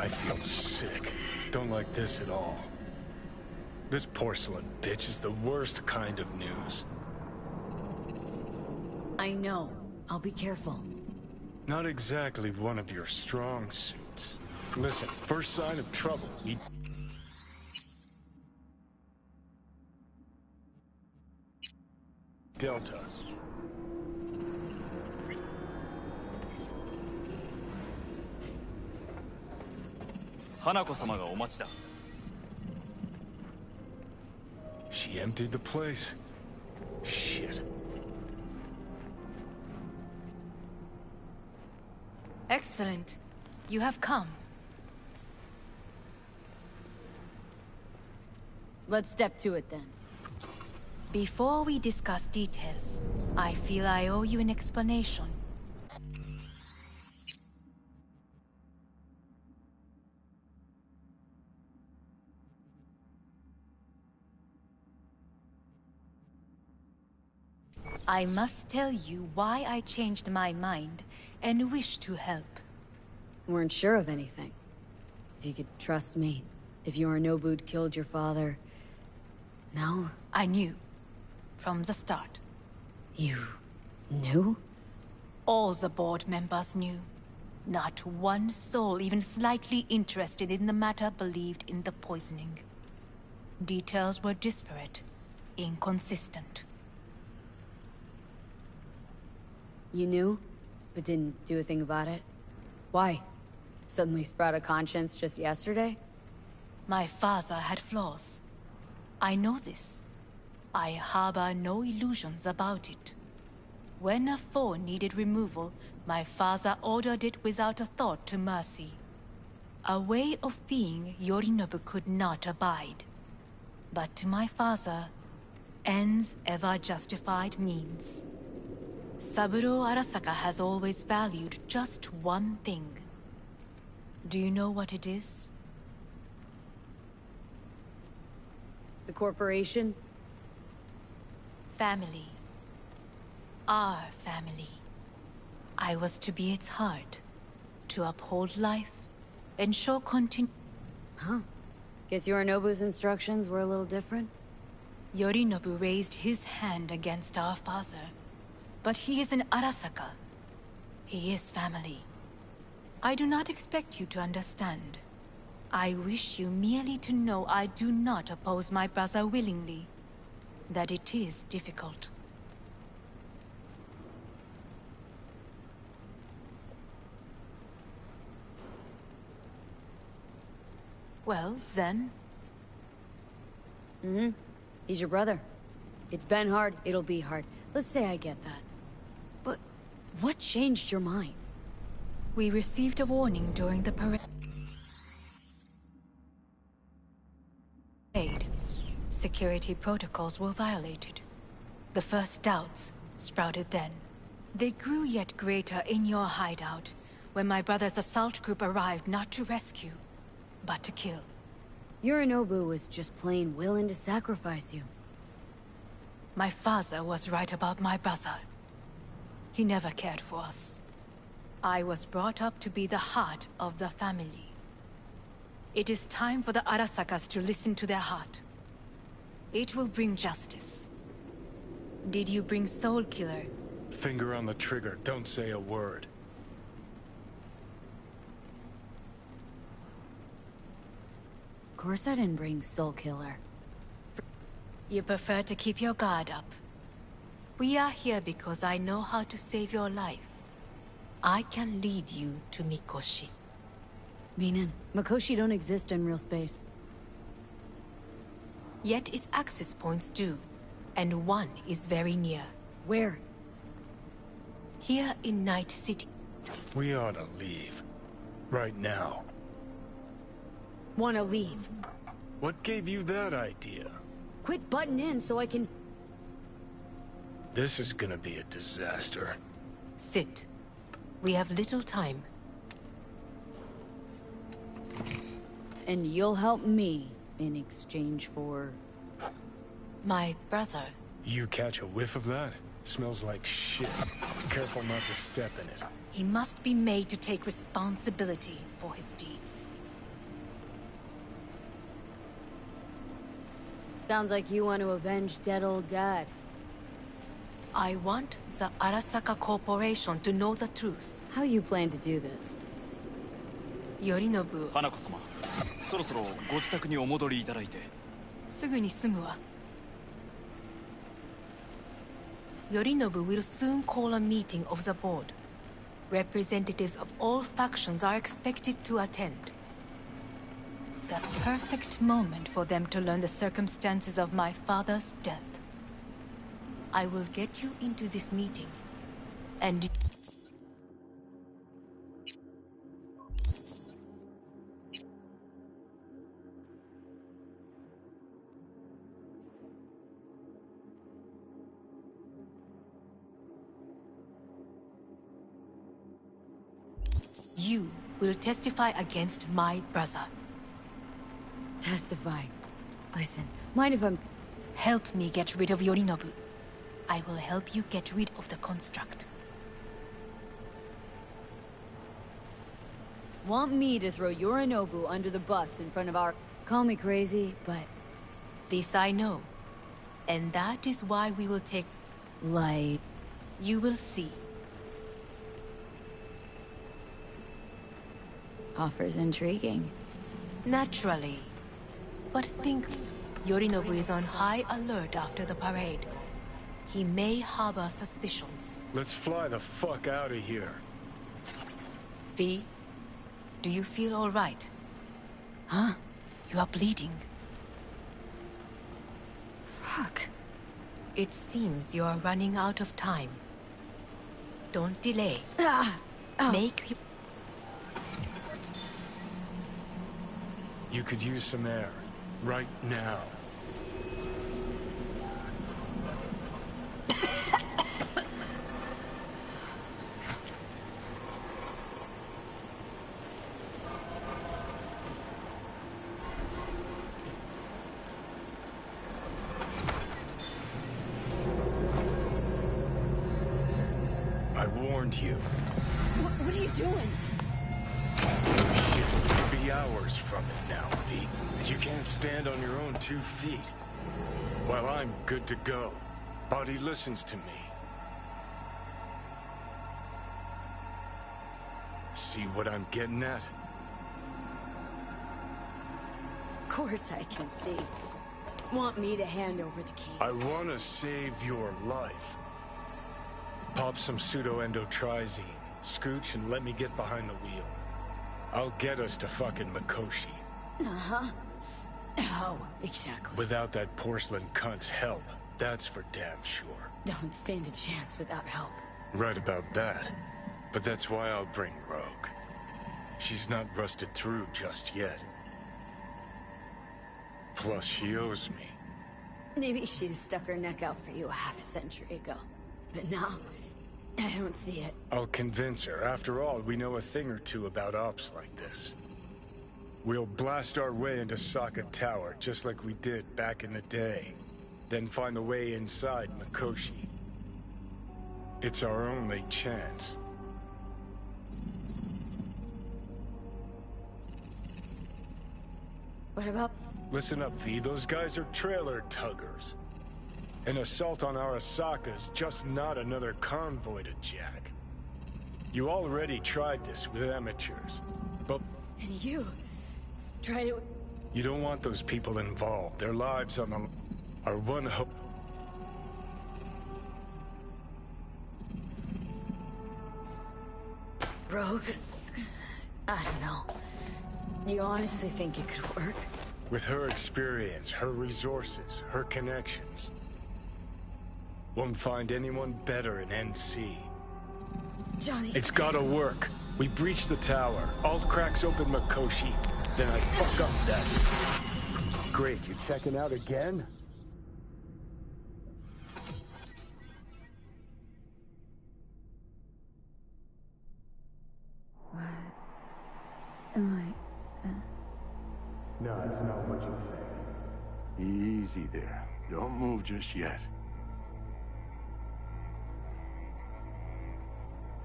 I feel sick. Don't like this at all. This porcelain bitch is the worst kind of news. I know. I'll be careful. Not exactly one of your strong suits. Listen, first sign of trouble, we... Delta. Hanako-sama がお待ちだ。 She emptied the place. Shit. Excellent. You have come. Let's step to it then. Before we discuss details, I feel I owe you an explanation. I must tell you why I changed my mind and wish to help. Weren't sure of anything. If you could trust me. If Yorinobu'd killed your father... No? I knew. From the start. You... knew? All the board members knew. Not one soul even slightly interested in the matter believed in the poisoning. Details were disparate, inconsistent. You knew, but didn't do a thing about it? Why? Suddenly sprout a conscience just yesterday? My father had flaws. I know this. I harbor no illusions about it. When a foe needed removal, my father ordered it without a thought to mercy. A way of being Yorinobu could not abide. But to my father, ends ever justified means. Saburo Arasaka has always valued just one thing. Do you know what it is? The corporation? Family. Our family. I was to be its heart, to uphold life, ensure Huh. Guess Yorinobu's instructions were a little different? Yorinobu raised his hand against our father. But he is an Arasaka. He is family. I do not expect you to understand. I wish you merely to know I do not oppose my brother willingly. That it is difficult. Well, Zen? Mm-hmm. He's your brother. It's been hard, it'll be hard. Let's say I get that. But what changed your mind? We received a warning during the parade. Security protocols were violated. The first doubts sprouted then. They grew yet greater in your hideout, when my brother's assault group arrived not to rescue, but to kill. Yorinobu was just plain willing to sacrifice you. My father was right about my brother. He never cared for us. I was brought up to be the heart of the family. It is time for the Arasakas to listen to their heart. It will bring justice. Did you bring Soul Killer? Finger on the trigger, don't say a word. Of course I didn't bring Soul Killer. You prefer to keep your guard up. We are here because I know how to save your life. I can lead you to Mikoshi. Meaning, Mikoshi don't exist in real space. Yet its access points do, and one is very near. Where? Here in Night City. We ought to leave. Right now. Wanna leave? What gave you that idea? Quit butting in so I can... This is gonna be a disaster. Sit. We have little time. And you'll help me in exchange for... My brother. You catch a whiff of that? Smells like shit. Careful not to step in it. He must be made to take responsibility for his deeds. Sounds like you want to avenge dead old dad. I want the Arasaka Corporation to know the truth. How you plan to do this? Yorinobu, 花子様、そろそろご自宅にお戻りいただいて。すぐに済むわ。Yorinobu will soon call a meeting of the board. Representatives of all factions are expected to attend. The perfect moment for them to learn the circumstances of my father's death. I will get you into this meeting, and you will testify against my brother. Testify. Listen, mind if I'm... Help me get rid of Yorinobu. I will help you get rid of the construct. Want me to throw Yorinobu under the bus in front of our... Call me crazy, but... This I know. And that is why we will take... Like... You will see. Offer's intriguing. Naturally. But think, Yorinobu is on high alert after the parade. He may harbor suspicions. Let's fly the fuck out of here. V, do you feel all right? Huh? You are bleeding. Fuck. It seems you are running out of time. Don't delay. Make... You could use some air. Right now. I warned you. What are you doing? Shit could be hours from it now, V. You can't stand on your own 2 feet. Well, I'm good to go. Body listens to me. See what I'm getting at? Of course I can see. Want me to hand over the keys? I want to save your life. Pop some pseudo-endotrizine, scooch, and let me get behind the wheel. I'll get us to fucking Mikoshi. Uh-huh. How exactly? Without that porcelain cunt's help, that's for damn sure. Don't stand a chance without help. Right about that. But that's why I'll bring Rogue. She's not rusted through just yet. Plus, she owes me. Maybe she'd have stuck her neck out for you a half a century ago. But now, I don't see it. I'll convince her. After all, we know a thing or two about ops like this. We'll blast our way into Sokka Tower, just like we did back in the day. Then find a way inside Mikoshi. It's our only chance. What about... Listen up, V. Those guys are trailer tuggers. An assault on Arasaka's just not another convoy to jack. You already tried this with amateurs, but... And you... tried it... You don't want those people involved. Their lives on the... are one hope... Rogue? I don't know. You honestly think it could work? With her experience, her resources, her connections. Won't find anyone better in NC. Johnny... It's gotta work. We breach the tower. Alt cracks open Mikoshi. Then I fuck up that. Great, you checking out again? What am I... No, it's not what you think. Easy there. Don't move just yet.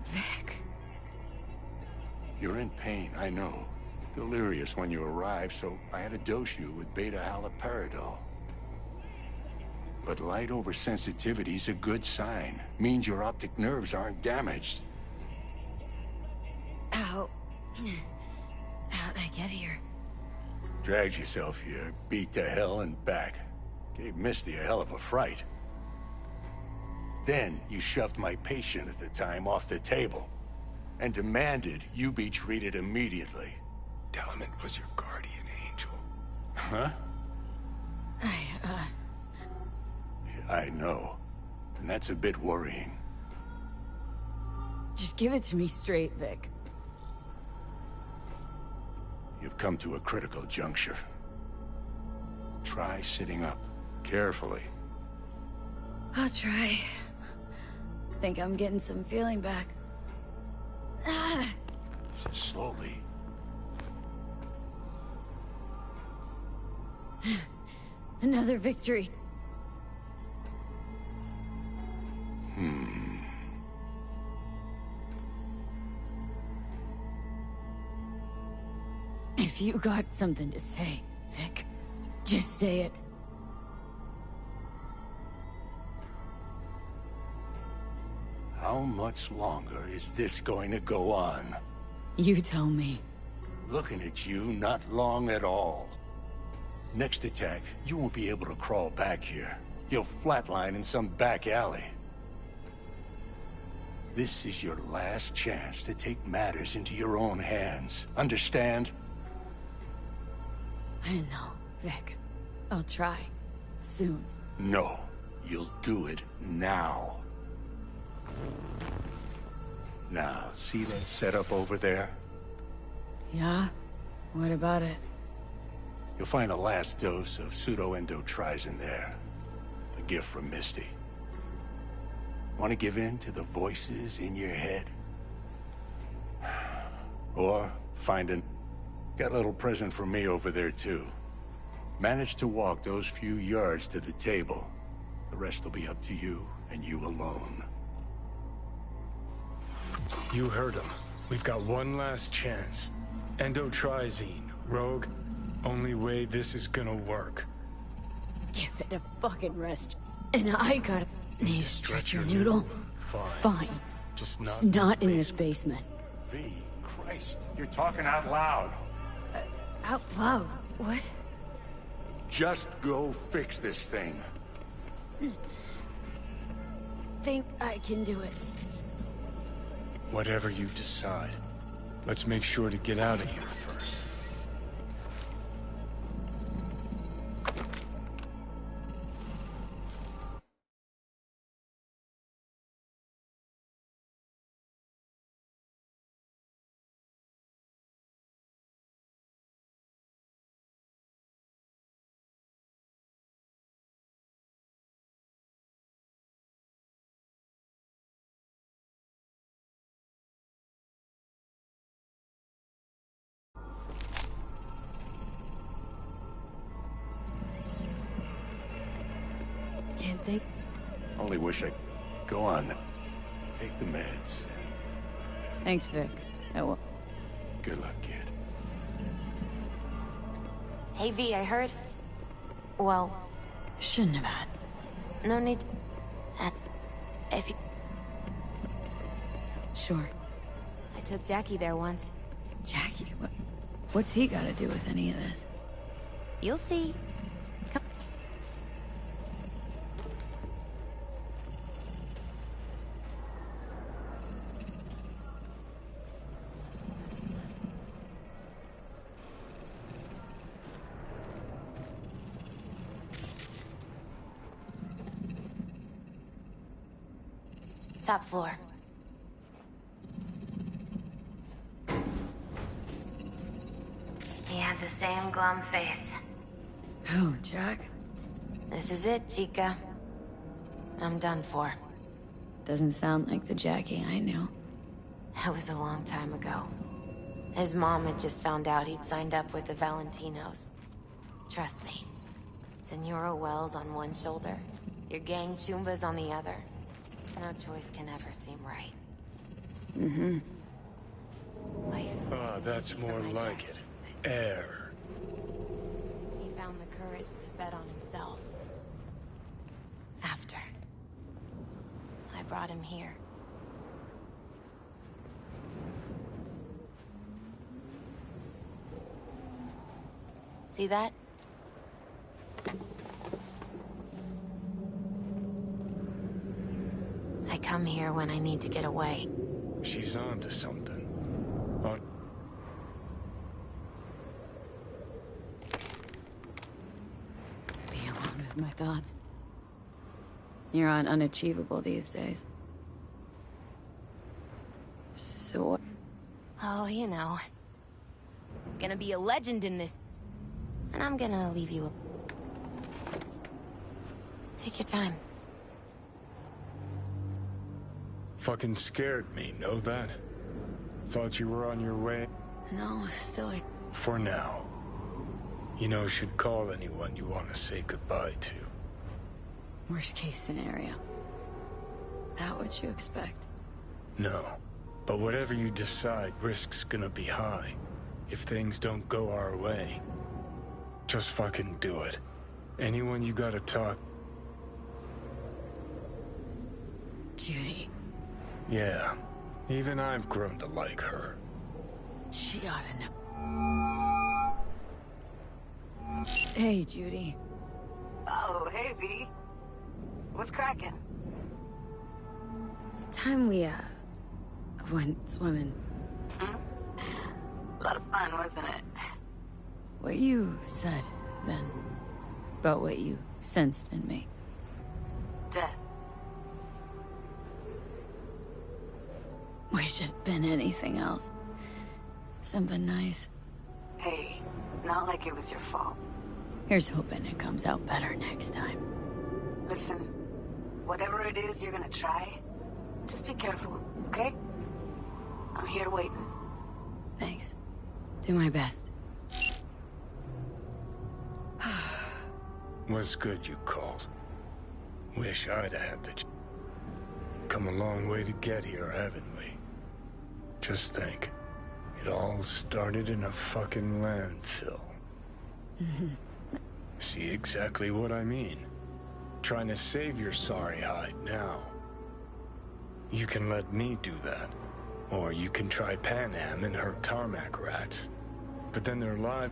Vic... You're in pain, I know. Delirious when you arrived, so I had to dose you with beta-haloperidol. But light oversensitivity's a good sign. Means your optic nerves aren't damaged. How... how'd I get here? Dragged yourself here, beat to hell and back. Gave Misty a hell of a fright. Then you shoved my patient at the time off the table and demanded you be treated immediately. Tell him it was your guardian angel. Huh? I know. And that's a bit worrying. Just give it to me straight, Vic. You've come to a critical juncture. Try sitting up, carefully. I'll try. Think I'm getting some feeling back. Slowly. Another victory. If you got something to say, Vic, just say it. How much longer is this going to go on? You tell me. Looking at you, not long at all. Next attack, you won't be able to crawl back here. You'll flatline in some back alley. This is your last chance to take matters into your own hands. Understand? I know, Vic. I'll try. Soon. No. You'll do it now. Now, see that setup over there? Yeah? What about it? You'll find a last dose of pseudo-endotrizin there. A gift from Misty. Want to give in to the voices in your head? Or find an... Got a little present for me over there, too. Manage to walk those few yards to the table. The rest will be up to you, and you alone. You heard him. We've got one last chance. Endotrizine, Rogue. Only way this is gonna work. Give it a fucking rest. And I gotta... Need to stretch your noodle? Fine. Just not in this basement. V, Christ, you're talking out loud. Out loud? What? Just go fix this thing. Think I can do it. Whatever you decide. Let's make sure to get out of here first. Can't think. Only wish I... Go on. Take the meds. Thanks, Vic. Good luck, kid. Hey, V, I heard... Well, Shouldn't have had. no need... If you... Sure. I took Jackie there once. Jackie, what's he got to do with any of this? You'll see. Come. Top floor. He had the same glum face. Who, Jack? This is it, Chica. I'm done for. Doesn't sound like the Jackie I knew. That was a long time ago. His mom had just found out he'd signed up with the Valentinos. Trust me. Senora Wells on one shoulder, your gang Chumbas on the other. No choice can ever seem right. Mm-hmm. Life. Ah, that's more like it. Air. He found the courage to bet on himself. brought him here. See that? I come here when I need to get away. She's on to something. Be alone with my thoughts. You're on unachievable these days. So... Oh, you know. Gonna be a legend in this. And I'm gonna leave you. Take your time. Fucking scared me, know that? Thought you were on your way. No, still... For now. You know, should call anyone you want to say goodbye to. Worst case scenario. That what you expect? No. But whatever you decide, risk's gonna be high. If things don't go our way. Just fucking do it. Anyone you gotta talk... Judy. Yeah. Even I've grown to like her. She ought to know. Hey, Judy. Oh, hey, V. What's cracking? Time we, went swimming. A lot of fun, wasn't it? What you said, then, about what you sensed in me. Death. Wish it'd been anything else. Something nice. Hey, not like it was your fault. Here's hoping it comes out better next time. Listen, whatever it is you're gonna try, just be careful, okay? I'm here waiting. Thanks. Do my best. Was good you called. Wish I'd had the... Come a long way to get here, haven't we? Just think. It all started in a fucking landfill. See exactly what I mean? Trying to save your sorry hide now. You can let me do that. Or you can try Panam and her tarmac rats. But then they're live.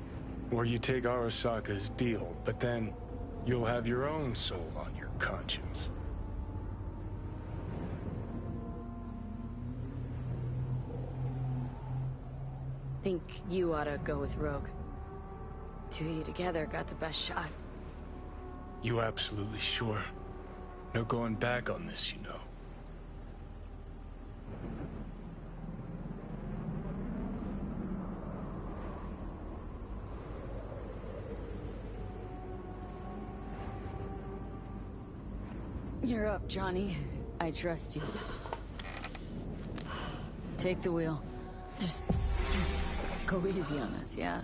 Or you take Arasaka's deal, but then you'll have your own soul on your conscience. Think you ought to go with Rogue. Two of you together got the best shot. You absolutely sure? No going back on this, you know. You're up, Johnny. I trust you. Take the wheel. Just go easy on us, yeah?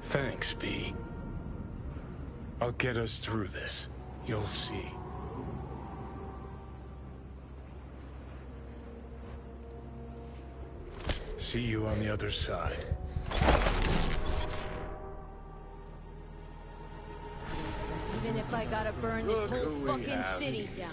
Thanks, V. I'll get us through this. You'll see. See you on the other side. Even if I gotta burn this whole fucking city down.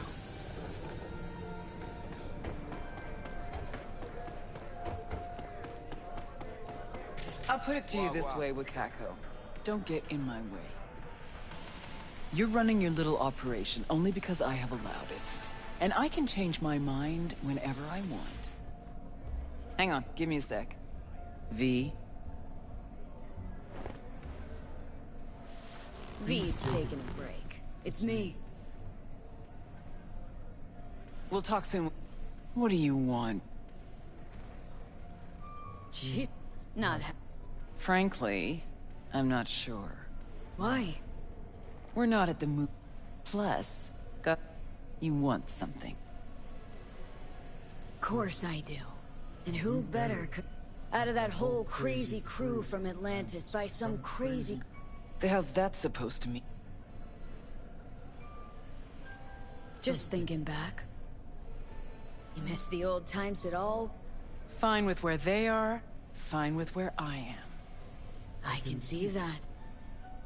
I'll put it to you this way, Wakako. Don't get in my way. You're running your little operation only because I have allowed it. And I can change my mind whenever I want. Hang on, give me a sec. V? V's taking a break. It's me. We'll talk soon. What do you want? Jeez. Not Frankly, I'm not sure. Why? We're not at the mood. Plus, you want something. Of course I do. And who better could... Out of that whole crazy crew from Atlantis by some crazy... The hell's that supposed to mean? Just thinking back. You miss the old times at all? Fine with where they are, fine with where I am. I can see that.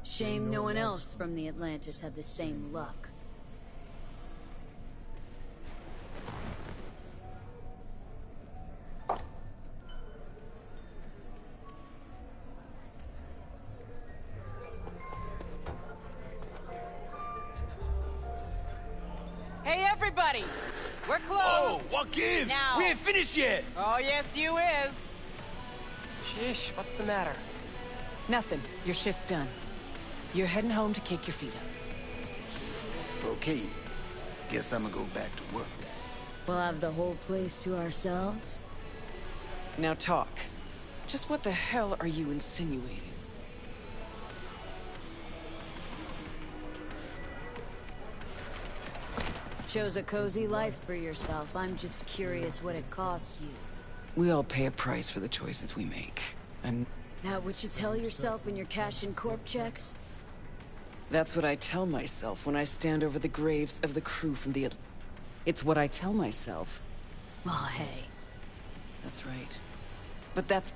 Shame no one else from the Atlantis had the same luck. Hey, everybody! We're closed! Oh, what gives? Now. We ain't finished yet! Oh, yes, you is! Sheesh, what's the matter? Nothing. Your shift's done. You're heading home to kick your feet up. Okay. Guess I'm gonna go back to work. We'll have the whole place to ourselves? Now talk. Just what the hell are you insinuating? Chose a cozy life for yourself. I'm just curious what it cost you. We all pay a price for the choices we make. And That what you tell yourself when you're cashing corp checks? that's what I tell myself when I stand over the graves of the crew from the... It's what I tell myself. Oh, hey. That's right. But that's...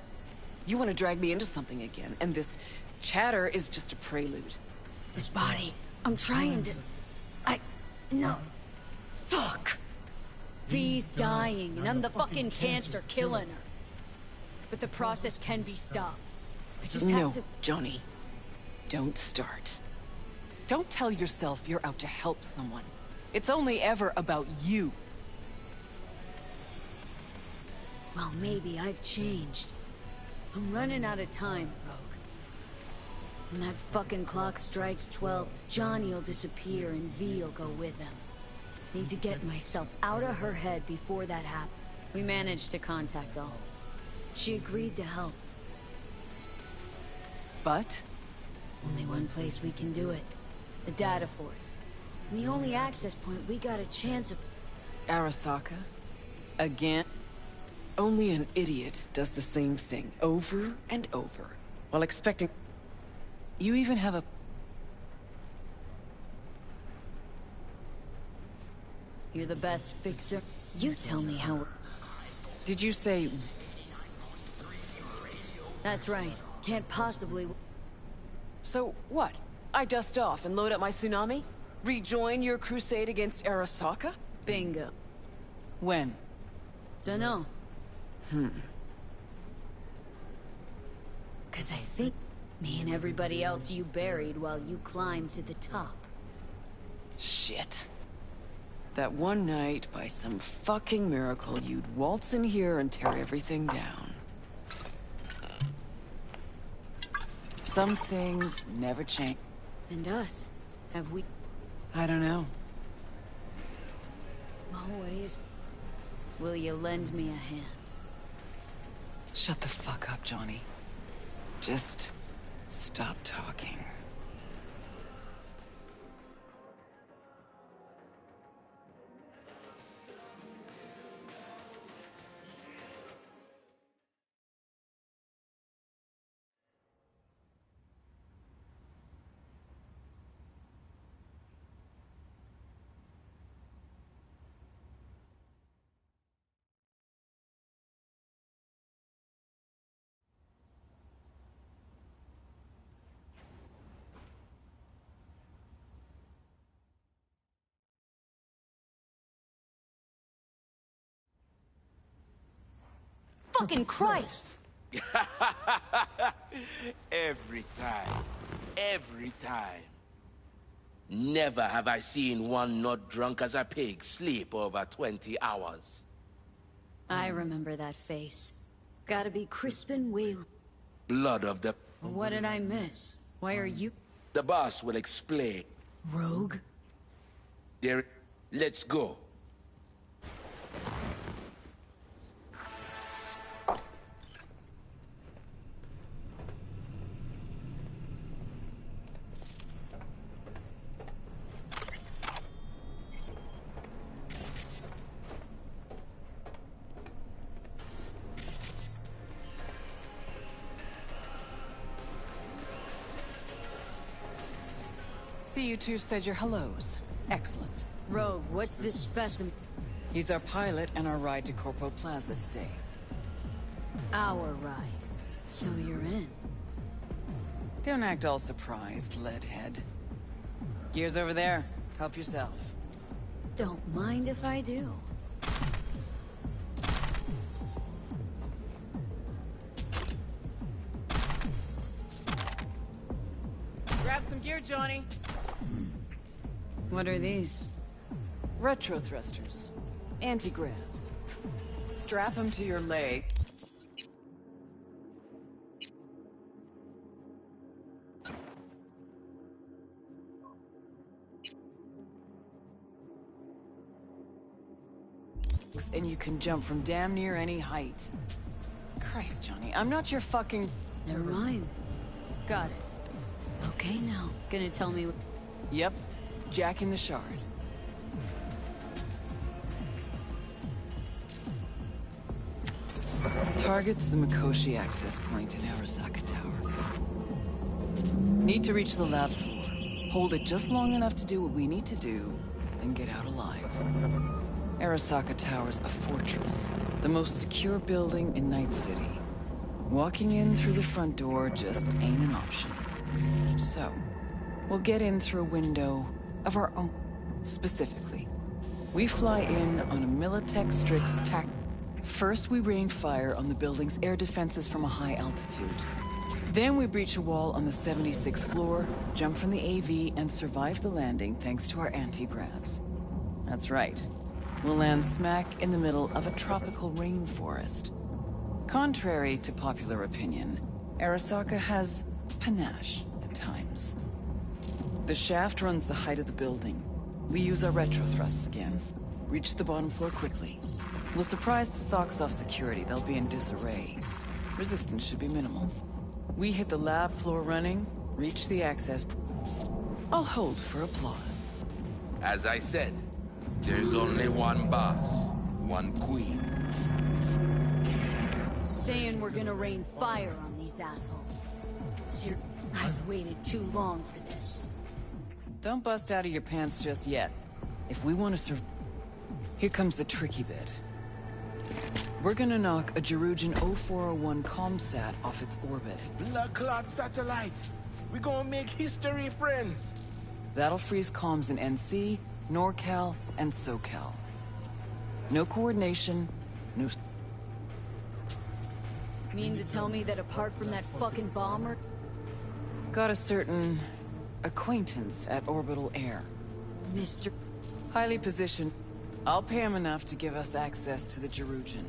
You want to drag me into something again, and this chatter is just a prelude. This body. I'm trying to... No. Fuck! V's dying, and I'm the fucking cancer killing her. But the process can be stopped. I just have to... No, Johnny. Don't start. Don't tell yourself you're out to help someone. It's only ever about you. Well, maybe I've changed. I'm running out of time, Rogue. When that fucking clock strikes 12, Johnny'll disappear and V'll go with him. Need to get myself out of her head before that happens. We managed to contact Alt. She agreed to help. But? Only one place we can do it. The data fort. And the only access point we got a chance of... Arasaka? Again? Only an idiot does the same thing over and over, while expecting... You even have a... You're the best fixer. You tell me how... Did you say... That's right. Can't possibly... So, what? I dust off and load up my tsunami? Rejoin your crusade against Arasaka? Bingo. When? Dunno. Cause I think me and everybody else you buried while you climbed to the top. Shit. That one night, by some fucking miracle, you'd waltz in here and tear everything down. Some things never change. And us? Have we... I don't know. Well, what do you... Will you lend me a hand? Shut the fuck up, Johnny. Just stop talking. Fucking Christ! Every time. Every time. Never have I seen one not drunk as a pig sleep over 20 hours. I remember that face. Gotta be Crispin Whale. Blood of the... What did I miss? Why are you... The boss will explain. Rogue? There... Let's go. See, you two said your hellos. Excellent. Rogue, what's this specimen? He's our pilot and our ride to Corpo Plaza today. Our ride. So you're in. Don't act all surprised, leadhead. Gears over there. Help yourself. Don't mind if I do. Grab some gear, Johnny. What are these? Retro thrusters. Anti-gravs. Strap them to your leg. And you can jump from damn near any height. Christ, Johnny, I'm not your fucking... Never mind. Got it. Okay now. Gonna tell me... Yep. Jack in the Shard. Target's the Mikoshi access point in Arasaka Tower. Need to reach the lab floor. Hold it just long enough to do what we need to do, then get out alive. Arasaka Tower's a fortress, the most secure building in Night City. Walking in through the front door just ain't an option. So, we'll get in through a window of our own. Specifically, we fly in on a Militech Strix tac. First, we rain fire on the building's air defenses from a high altitude. Then we breach a wall on the 76th floor, jump from the AV, and survive the landing thanks to our anti-gravs. That's right. We'll land smack in the middle of a tropical rainforest. Contrary to popular opinion, Arasaka has panache at times. The shaft runs the height of the building. We use our retro thrusts again. Reach the bottom floor quickly. We'll surprise the socks off security. They'll be in disarray. Resistance should be minimal. We hit the lab floor running, reach the access... I'll hold for applause. As I said, there's only one boss, one queen. Saying we're gonna rain fire on these assholes. Sir, I've waited too long for this. Don't bust out of your pants just yet. If we want to survive... Here comes the tricky bit. We're gonna knock a Jerugian 0401 ComSat off its orbit. Blood clot satellite! We gonna make history, friends! That'll freeze comms in NC, NorCal, and SoCal. No coordination, no... Mean to tell me that apart from that fucking bomber... Got a certain... acquaintance at Orbital Air. Mr. Highly positioned. I'll pay him enough to give us access to the Jerugian.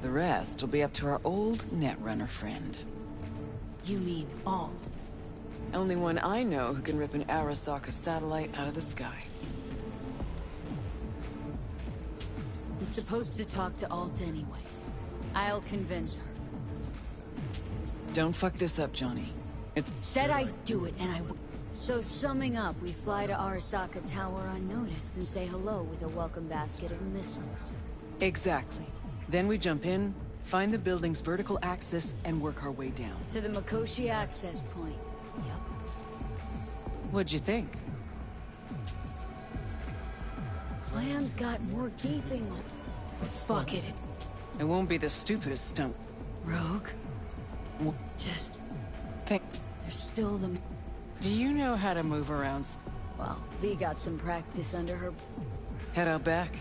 The rest will be up to our old Netrunner friend. You mean Alt? Only one I know who can rip an Arasaka satellite out of the sky. I'm supposed to talk to Alt anyway. I'll convince her. Don't fuck this up, Johnny. It's... Said I'd do it, and I would. So summing up, we fly to Arasaka Tower unnoticed and say hello with a welcome basket of missiles. Exactly. Then we jump in, find the building's vertical axis, and work our way down. To the Mikoshi access point. Yep. What'd you think? Plan's got more gaping. Fuck it. It won't be the stupidest stunt. Rogue? Just... Think. There's still the... Do you know how to move around? Well, V got some practice under her... Head out back.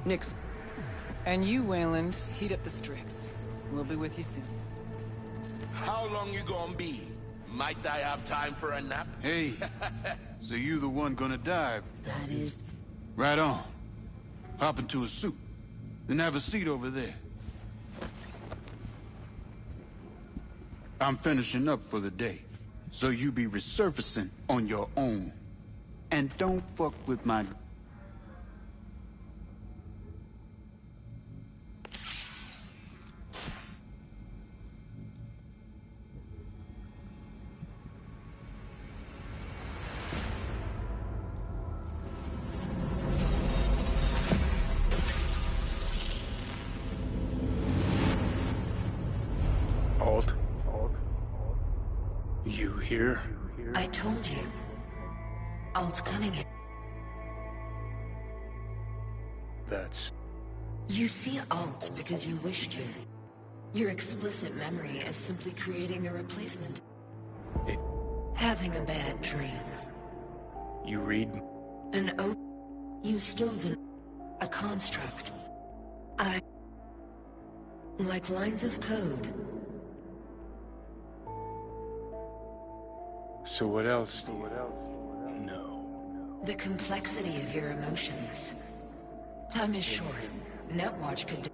Nix. And you, Wayland, heat up the Strix. We'll be with you soon. How long you gonna be? Might I have time for a nap? Hey, so you the one gonna dive? That is... Right on. Hop into a suit. Then have a seat over there. I'm finishing up for the day. So you be resurfacing on your own. And don't fuck with my... Alt? You here? I told you. Alt Cunningham. That's... You see Alt because you wish to. Your explicit memory is simply creating a replacement. It... Having a bad dream. You read... An O... You still do... A construct. Like lines of code. So what else do you know? The complexity of your emotions. Time is short. Netwatch could...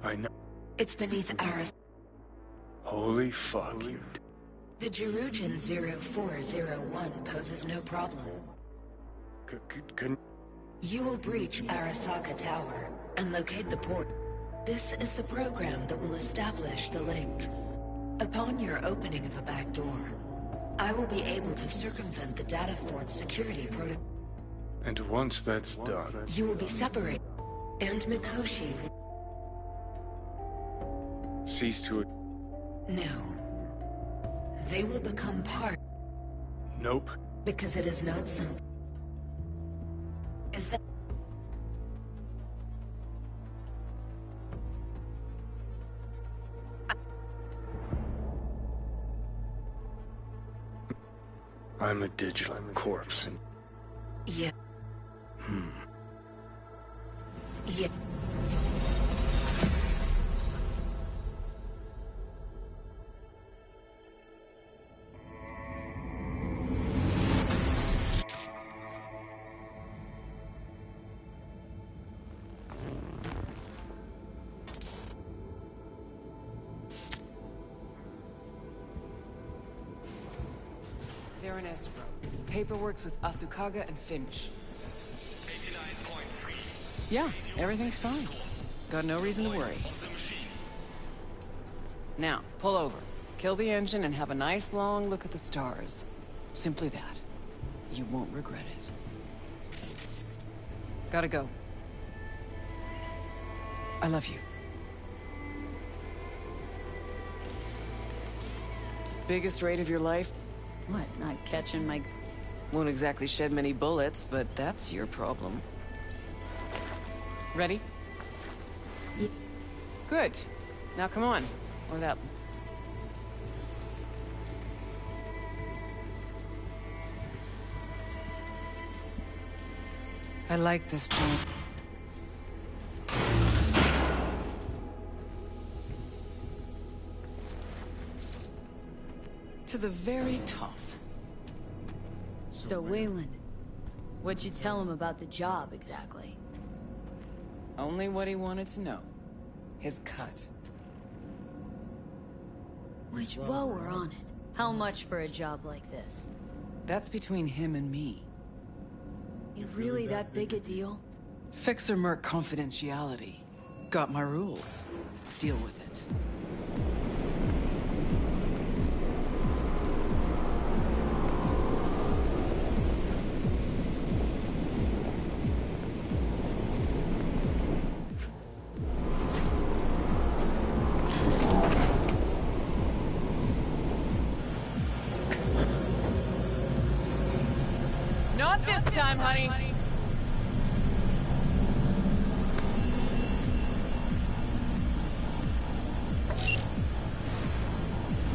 I know. It's beneath our... Holy fuck, you... The Jerugian 0401 poses no problem. You will breach Arasaka Tower and locate the port. This is the program that will establish the link. Upon your opening of a back door, I will be able to circumvent the data fort's security protocol. And once that's done... You will be separated, and Mikoshi will... Cease to... No. They will become part... Nope. Because it is not some... Is that... I'm a digital corpse and... Yeah. Yeah. They're in Estro. Paperwork's with Asukaga and Finch. 89.3. Yeah, everything's fine. Got no reason to worry. Now, pull over. Kill the engine and have a nice long look at the stars. Simply that. You won't regret it. Gotta go. I love you. Biggest raid of your life? What, not catching my... Won't exactly shed many bullets, but that's your problem. Ready? Yeah. Good. Now come on. Or that... I like this joint. To the very top. So, Wayland, what'd you tell him about the job, exactly? Only what he wanted to know. His cut. Which, while we're on it, how much for a job like this? That's between him and me. It really that big a deal? Fixer Merc confidentiality. Got my rules. Deal with it. Not this time, honey.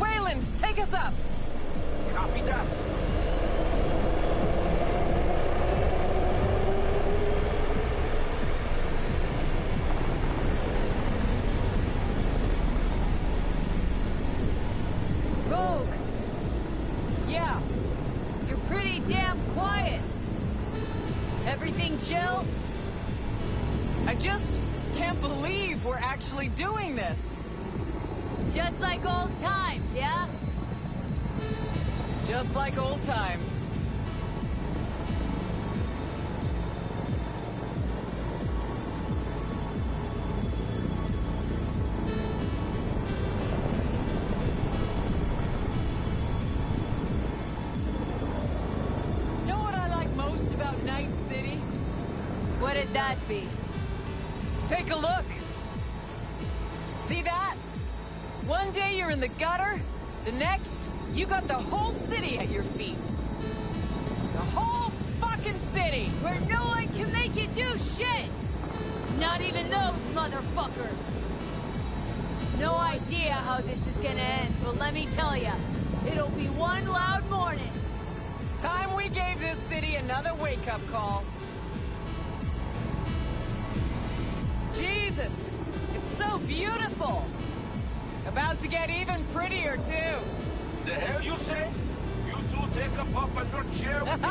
Wayland, take us up. Copy that. Rogue! Yeah. You're pretty damn quiet. Everything chill? I just can't believe we're actually doing this. Just like old times, yeah? Just like old times. Know what I like most about Night City? What'd that be? Take a look. See that? One day you're in the gutter, the next, you got the whole city at your feet. The whole fucking city! Where no one can make you do shit! Not even those motherfuckers! No idea how this is gonna end, but let me tell ya, it'll be one loud morning. Time we gave this city another wake-up call. Jesus! It's so beautiful! About to get even prettier, too. The hell you say? You two take a puff and don't share with me?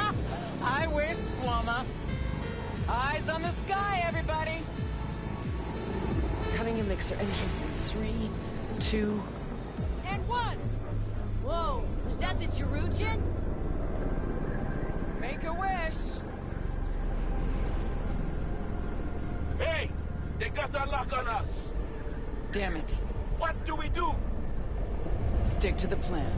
I wish, Squama. Eyes on the sky, everybody! Cunningham Mixer entrance in 3, 2... And 1! Whoa, was that the Cheruchin? Make a wish! Hey! They got a lock on us! Damn it. What do we do? Stick to the plan.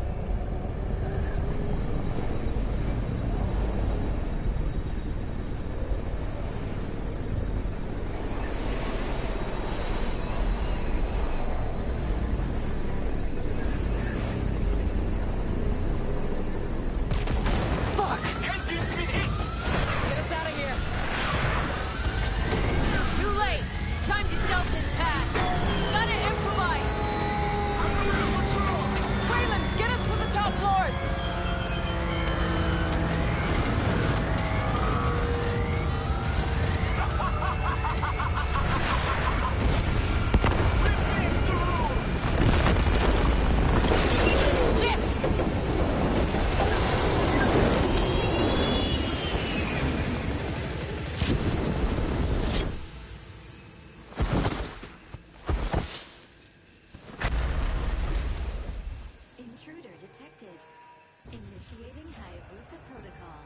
Initiating Hayabusa protocol.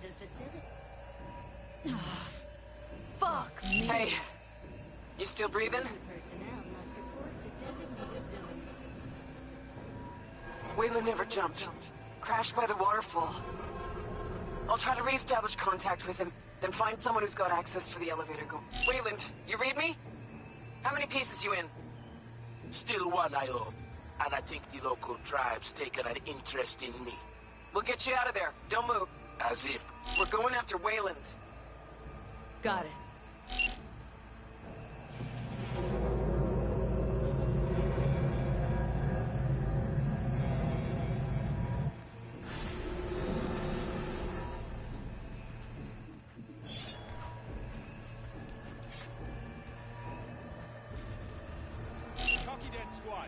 The facility... Fuck me! Hey! You still breathing? Personnel must report to designated zones. Wayland never jumped. Crashed by the waterfall. I'll try to re-establish contact with him, then find someone who's got access for the elevator go. Wayland, you read me? How many pieces you in? Still one, I hope. And I think the local tribe's taken an interest in me. We'll get you out of there. Don't move. As if. We're going after Wayland. Got it.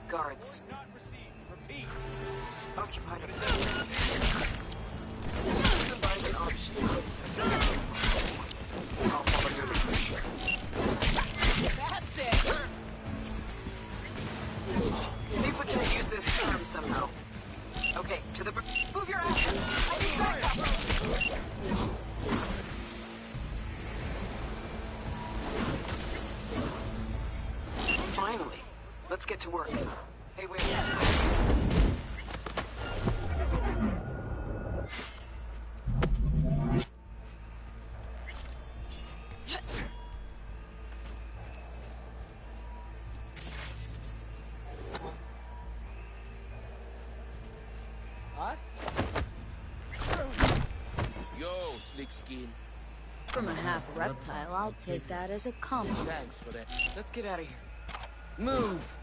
Guards. Occupied. That's it! See if we can use this term somehow. Okay, to the... Move your ass! I need backup! Finally. Let's get to work. Hey, wait. Huh? Yo, slick skin. From a half reptile, I'll take that as a compliment. Thanks for that. Let's get out of here. Move!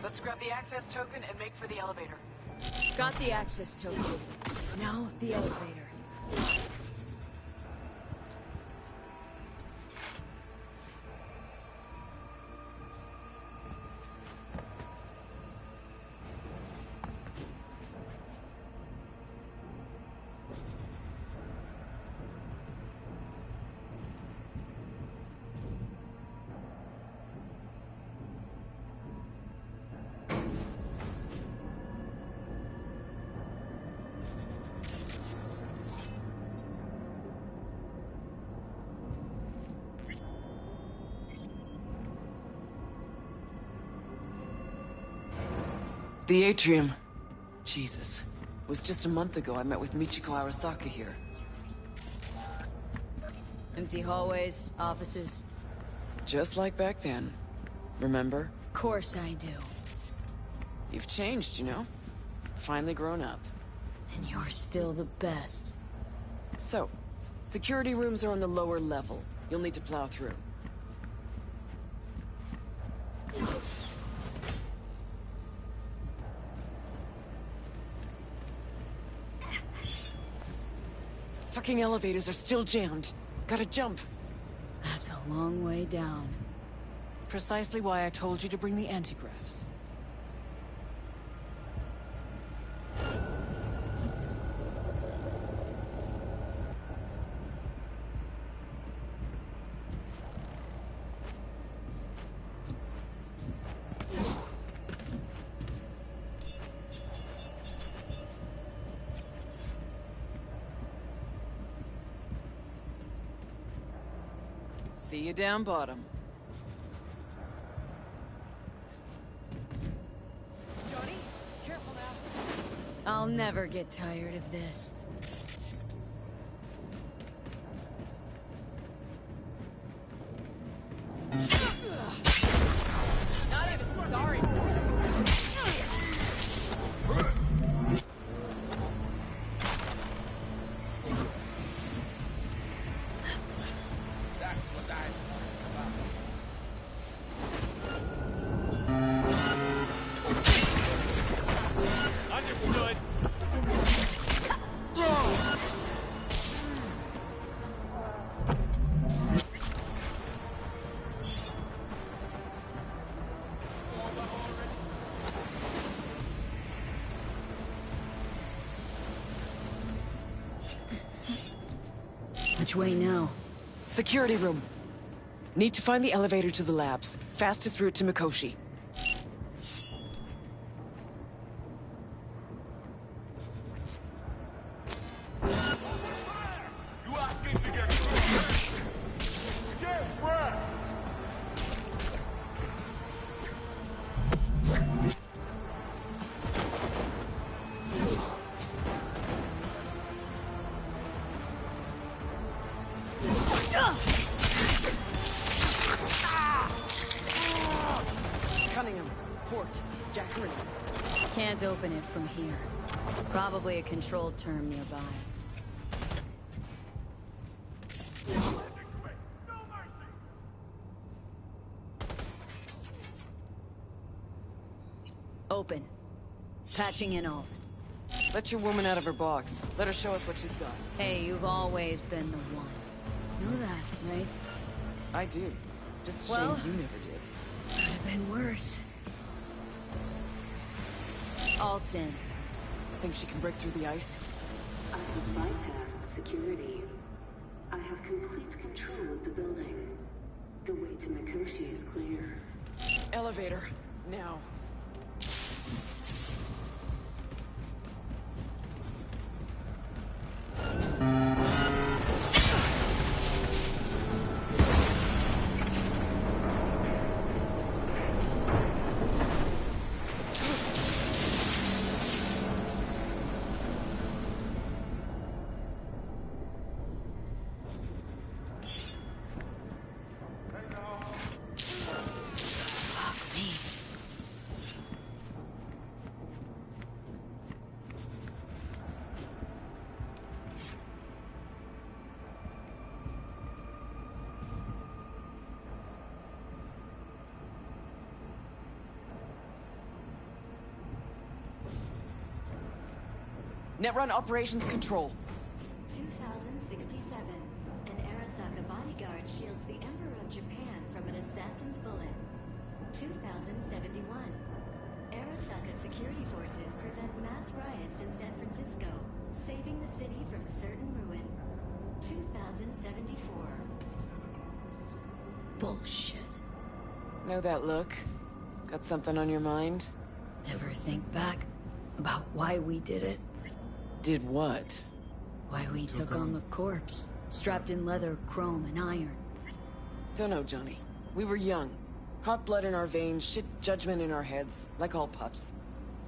Let's grab the access token and make for the elevator. Got the access token. Now, the elevator. The atrium. Jesus. was just a month ago I met with Michiko Arasaka here. Empty hallways, offices. Just like back then. Remember? Of course I do. You've changed, you know? Finally grown up. And you're still the best. So, security rooms are on the lower level. You'll need to plow through. Fucking elevators are still jammed. Gotta jump. That's a long way down. Precisely why I told you to bring the antigraphs. See you down bottom. Johnny, careful now. I'll never get tired of this. Not even sorry. Understood. Which way now? Security room. Need to find the elevator to the labs. Fastest route to Mikoshi. You asking to get Get wrecked! Cunningham. Port. Jackery. Can't open it from here. Probably a controlled term nearby. Open. Patching in alt. Let your woman out of her box. Let her show us what she's got. Hey, you've always been the one. Know that, right? I do. Just a Well, shame you never did. Could have been worse. Alt's in. Think she can break through the ice? I have bypassed security. I have complete control of the building. The way to Mikoshi is clear. Elevator. Now. Netrun Operations Control. 2067. An Arasaka bodyguard shields the Emperor of Japan from an assassin's bullet. 2071. Arasaka security forces prevent mass riots in San Francisco, saving the city from certain ruin. 2074. Bullshit. Know that look? Got something on your mind? Ever think back about why we did it? Did what? Why we took on the corpse, strapped in leather, chrome, and iron. Don't know, Johnny. We were young. Hot blood in our veins, shit judgment in our heads, like all pups.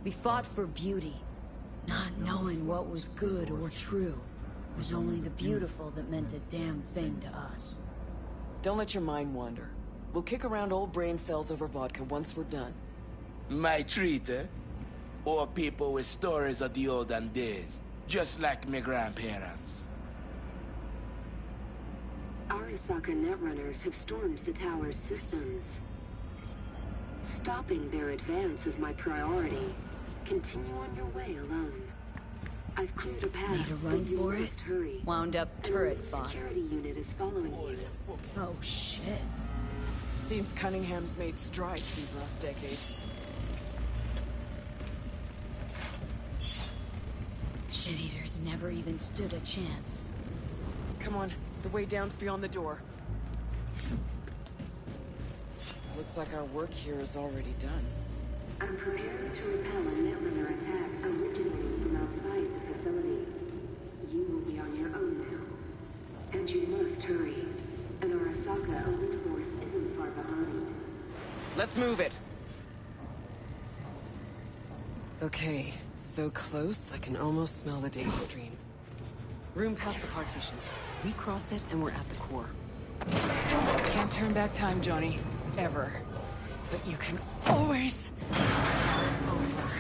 We fought for beauty. Not knowing what was good or true. It was only the beautiful that meant a damn thing to us. Don't let your mind wander. We'll kick around old brain cells over vodka once we're done. My treat, eh? Or people with stories of the olden days, just like my grandparents. Arasaka Netrunners have stormed the tower's systems. Stopping their advance is my priority. Continue on your way alone. I've cleared a path. Made a run for it? Hurry. Wound up turret fodder. Security unit is following you. Oh shit. Seems Cunningham's made strides these last decades. Shit-eaters never even stood a chance. Come on, the way down's beyond the door. Looks like our work here is already done. I'm preparing to repel a Netrunner attack originating from outside the facility. You will be on your own now. And you must hurry. An Arasaka elite force isn't far behind. Let's move it! Okay, so close I can almost smell the data stream. Room past the partition. We cross it and we're at the core. Can't turn back time, Johnny. Ever. But you can always start over.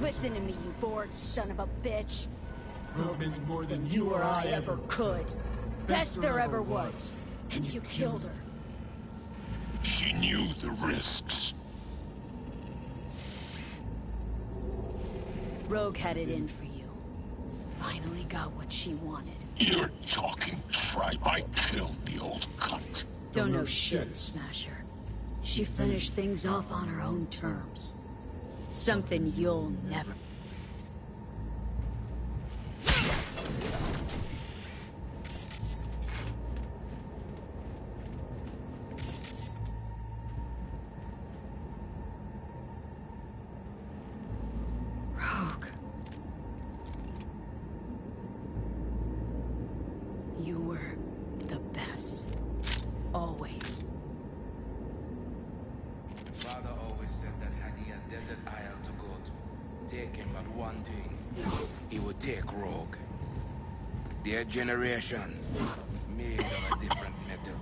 Listen to me, you bored son of a bitch. Rogue meant more than you or I ever could. Best there ever was. And you killed her. She knew the risks. Rogue had it in for you. Finally got what she wanted. You're talking tripe. I killed the old cunt. Don't know shit, Smasher. She finished things off on her own terms. Something you'll never... Rogue. You were the best. Always. Father always said that had he a desert isle to go to, take him but one thing. He would take Rogue. Their generation, made of a different metal.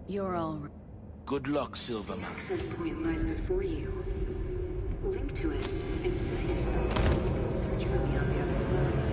You're all right. Good luck, Silverman. Access point lies before you. Link to it, insert yourself, and search for me on the other side.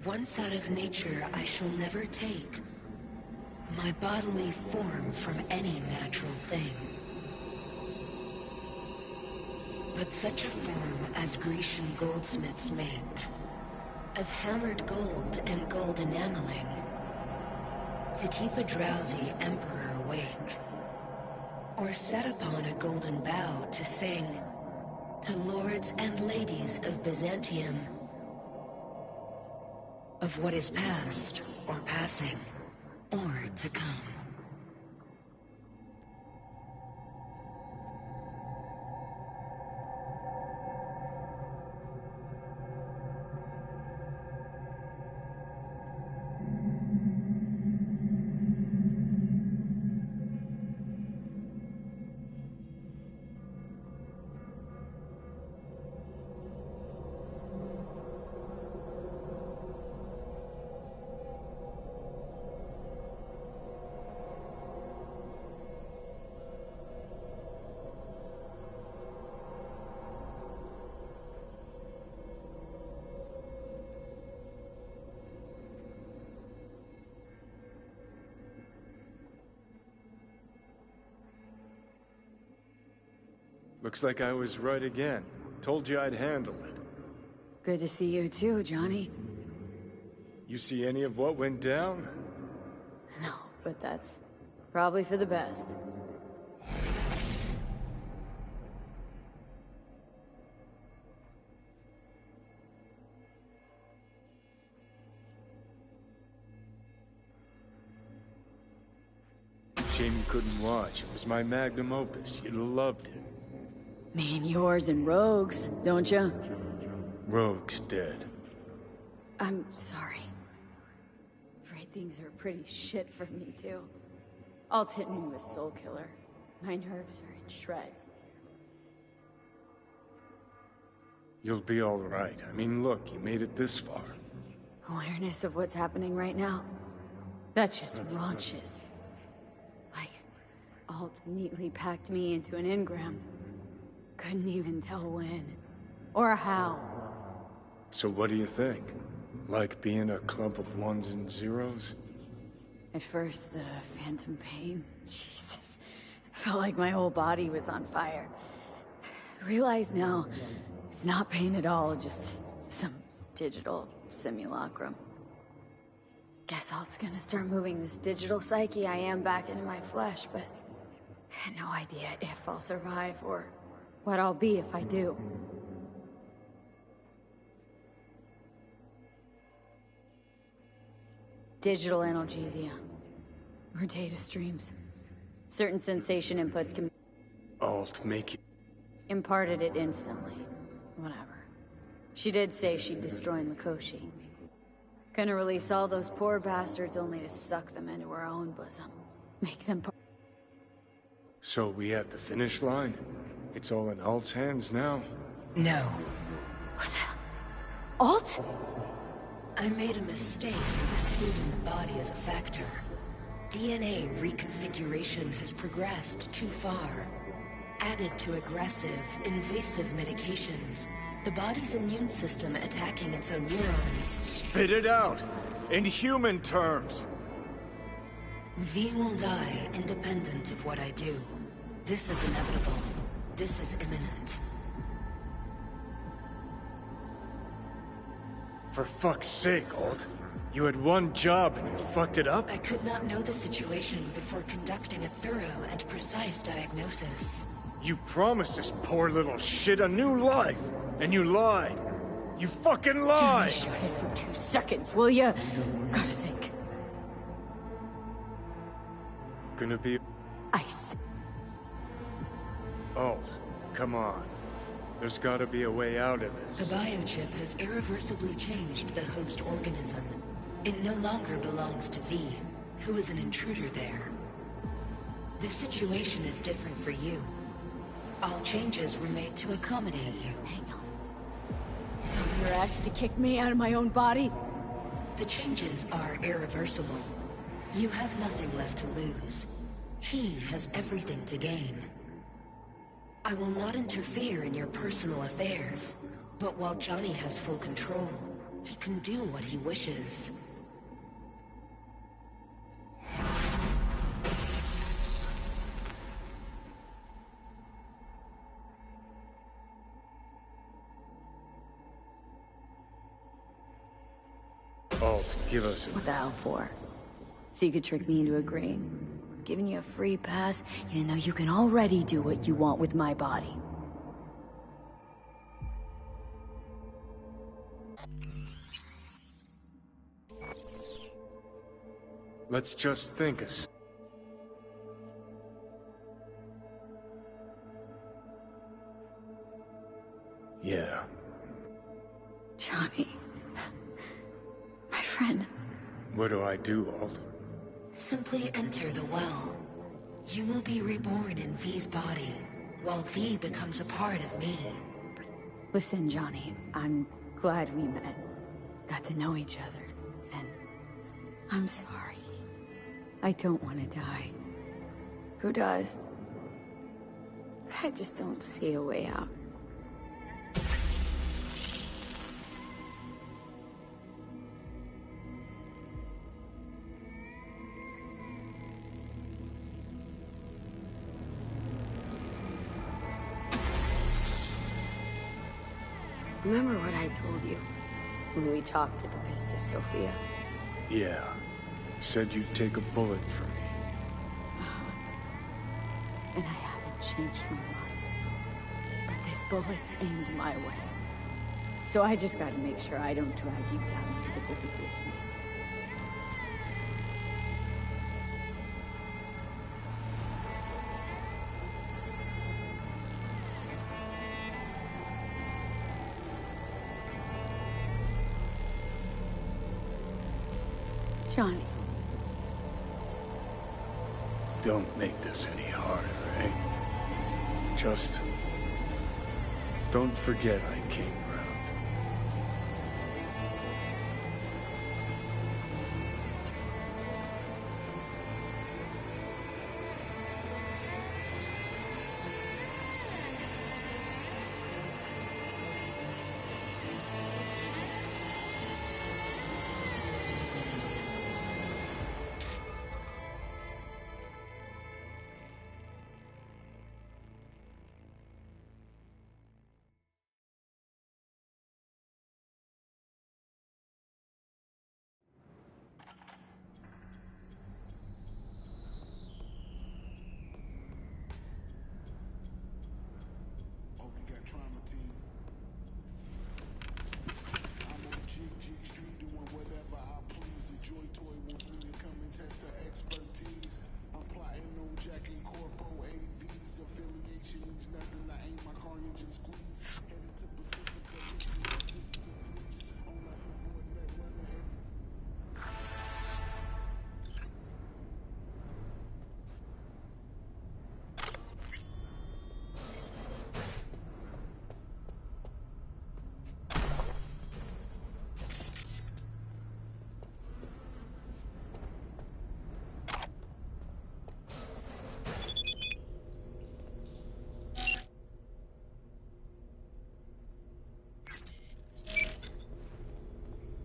Once out of nature, I shall never take my bodily form from any natural thing. But such a form as Grecian goldsmiths make, of hammered gold and gold enameling, to keep a drowsy emperor awake, or set upon a golden bough to sing to lords and ladies of Byzantium, of what is past, or passing, or to come. Looks like I was right again. Told you I'd handle it. Good to see you too, Johnny. You see any of what went down? No, but that's probably for the best. Shame you couldn't watch. It was my magnum opus. You'd have loved it. Mean yours and Rogue's, don't you? Rogue's dead. I'm sorry. Afraid things are pretty shit for me, too. Alt's hit me with Soul Killer. My nerves are in shreds. You'll be all right. I mean, look, you made it this far. Awareness of what's happening right now? That just raunches. Like, Alt neatly packed me into an engram. Couldn't even tell when. Or how. So what do you think? Like being a clump of ones and zeros? At first, the phantom pain. Jesus. I felt like my whole body was on fire. Realize now, it's not pain at all, just some digital simulacrum. Guess Alt's gonna start moving this digital psyche I am back into my flesh, but I had no idea if I'll survive or what I'll be if I do. Digital analgesia. Or data streams. Certain sensation inputs can... Alt, make you... Imparted it instantly. Whatever. She did say she'd destroy Mikoshi. Gonna release all those poor bastards only to suck them into her own bosom. Make them part... So we at the finish line? It's all in Alt's hands now? No. What the... Alt? I made a mistake assuming the body as a factor. DNA reconfiguration has progressed too far. Added to aggressive, invasive medications, the body's immune system attacking its own neurons. Spit it out! In human terms! V will die independent of what I do. This is inevitable. This is imminent. For fuck's sake, Alt. You had one job and you fucked it up? I could not know the situation before conducting a thorough and precise diagnosis. You promised this poor little shit a new life, and you lied. You fucking lied! Johnny, shut it for 2 seconds, will ya? Gotta think. Gonna be... Ice. Alt, come on. There's gotta be a way out of this. The biochip has irreversibly changed the host organism. It no longer belongs to V, who is an intruder there. The situation is different for you. All changes were made to accommodate you. Hang on. Tell your ex to kick me out of my own body? The changes are irreversible. You have nothing left to lose. He has everything to gain. I will not interfere in your personal affairs, but while Johnny has full control, he can do what he wishes. Alt, give us What the hell for? So you could trick me into agreeing? Giving you a free pass, even though you can already do what you want with my body. Let's just think us. Yeah. Johnny. My friend. What do I do, Alt? Simply enter the well. You will be reborn in V's body, while V becomes a part of me. Listen, Johnny, I'm glad we met. Got to know each other, and I'm sorry. I don't want to die. Who does? But I just don't see a way out. Remember what I told you when we talked at the Pistis Sophia? Yeah. Said you'd take a bullet for me. And I haven't changed my mind. But this bullet's aimed my way. So I just gotta make sure I don't drag you down into the grave with me. Johnny. Don't make this any harder, eh? Just... don't forget I came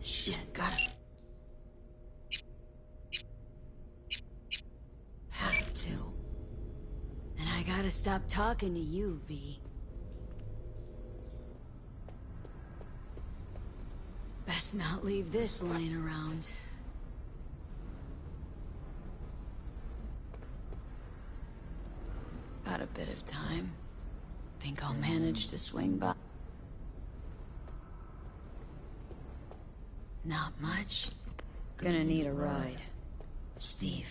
Shit, got it. Have to. And I gotta stop talking to you, V. Best not leave this laying around. Got a bit of time. Think I'll manage to swing by. Not much. Gonna need a ride. Steve.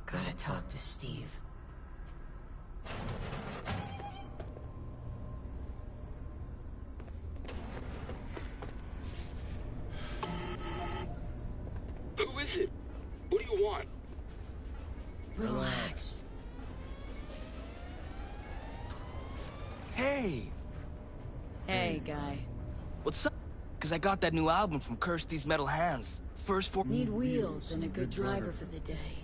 Gotta talk to Steve. Who is it? What do you want? Relax. Hey! Hey, guy. What's up? Cause I got that new album from Kirsty's Metal Hands. First four... Need wheels and a good driver for the day.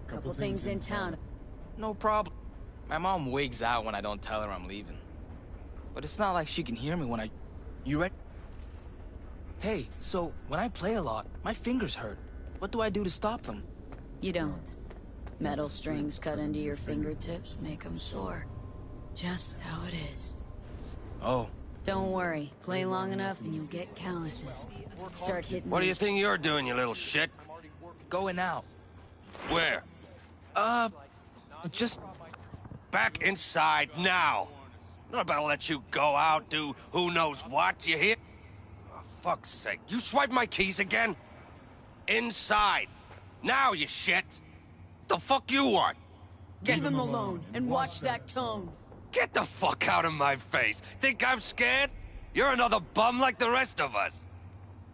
Couple things in town. No problem. My mom wigs out when I don't tell her I'm leaving. But it's not like she can hear me when I... You ready? Hey, so when I play a lot, my fingers hurt. What do I do to stop them? You don't. Metal strings cut into your fingertips make them sore. Just how it is. Oh. Don't worry. Play long enough and you'll get calluses. Start hitting. What do you think you're doing, you little shit? Going out. Where? Just... Back inside, now! I'm not about to let you go out, do who knows what, you hear? Oh, fuck's sake, you swiped my keys again? Inside! Now, you shit! The fuck you want? Leave him alone and watch that tone. Get the fuck out of my face! Think I'm scared? You're another bum like the rest of us!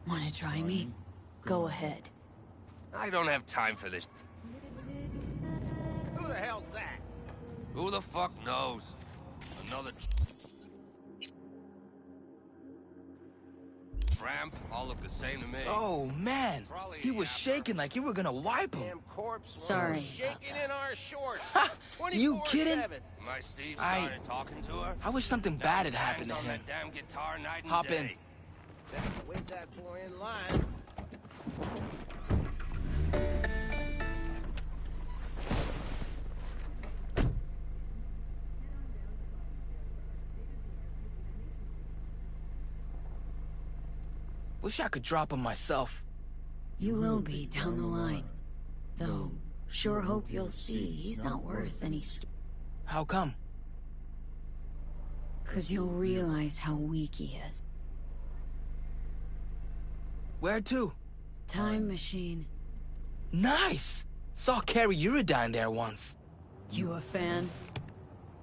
Wanna try me? Go ahead. I don't have time for this. Who the hell's that? Who the fuck knows? Another... tramp, all look the same to me. Oh, man! He was shaking like you were gonna wipe him. Sorry. Shaking in our shorts. You kidding? My Steve started talking to her. I wish something bad had happened to on him. that damn guitar night and Hop day. in. Wait that boy in line. Wish I could drop him myself. You will be down the line. Though, sure hope you'll see he's not worth any How come? 'Cause you'll realize how weak he is. Where to? Time machine. Nice! Saw Carrie Eurodyne there once. You a fan?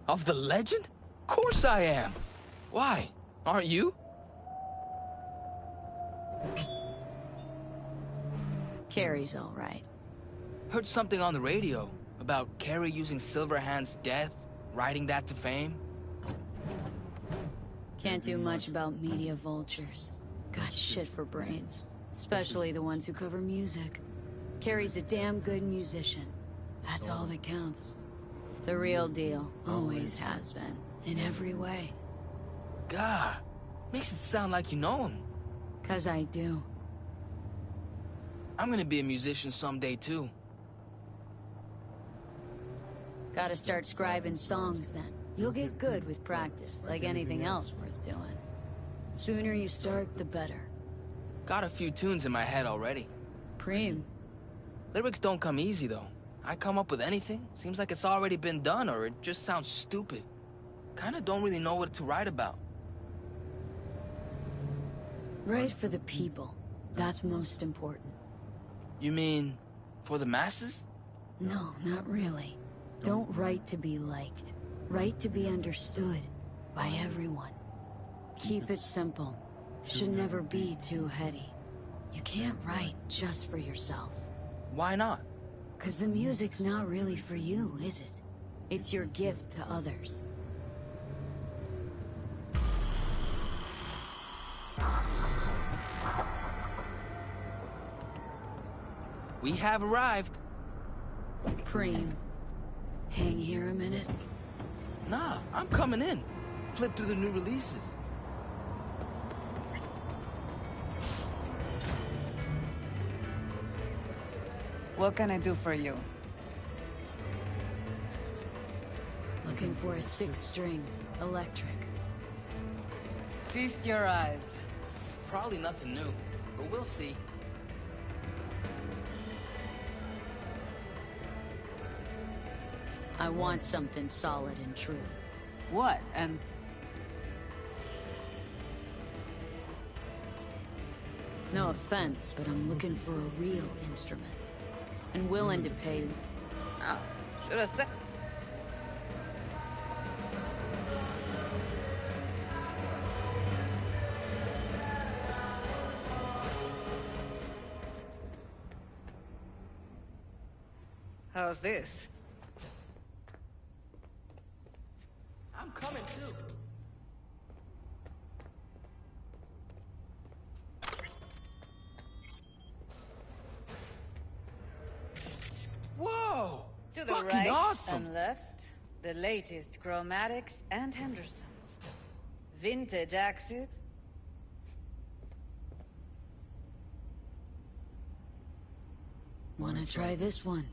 Of the legend? Course I am. Why? Aren't you? Carrie's all right. Heard something on the radio about Carrie using Silverhand's death, riding that to fame. Can't do much about media vultures. Got shit for brains. Especially the ones who cover music. Carrie's a damn good musician. That's all that counts. The real deal. Always has been. In every way. God, makes it sound like you know him. 'Cause I do. I'm gonna be a musician someday, too. Gotta start scribing songs then. You'll get good with practice, like anything else worth doing. Sooner you start, the better. Got a few tunes in my head already. Preem. Lyrics don't come easy, though. I come up with anything, seems like it's already been done, or it just sounds stupid. Kinda don't really know what to write about. Write for the people. That's most important. You mean, for the masses? No, not really. Don't write to be liked. Right to be understood by everyone. Keep it simple. Should never be too heady. You can't write just for yourself. Why not? 'Cause the music's not really for you, is it? It's your gift to others. We have arrived. Preem. Hang here a minute. Nah, I'm coming in. Flip through the new releases. What can I do for you? Looking for a 6-string, electric. Feast your eyes. Probably nothing new, but we'll see. I want something solid and true. What? And... No offense, but I'm looking for a real instrument. And willing to pay... Oh, should have said... How's this? I'm coming too. Whoa! To the Fucking right awesome. and left, the latest Chromatics and Hendersons. Vintage axes. Wanna try this one?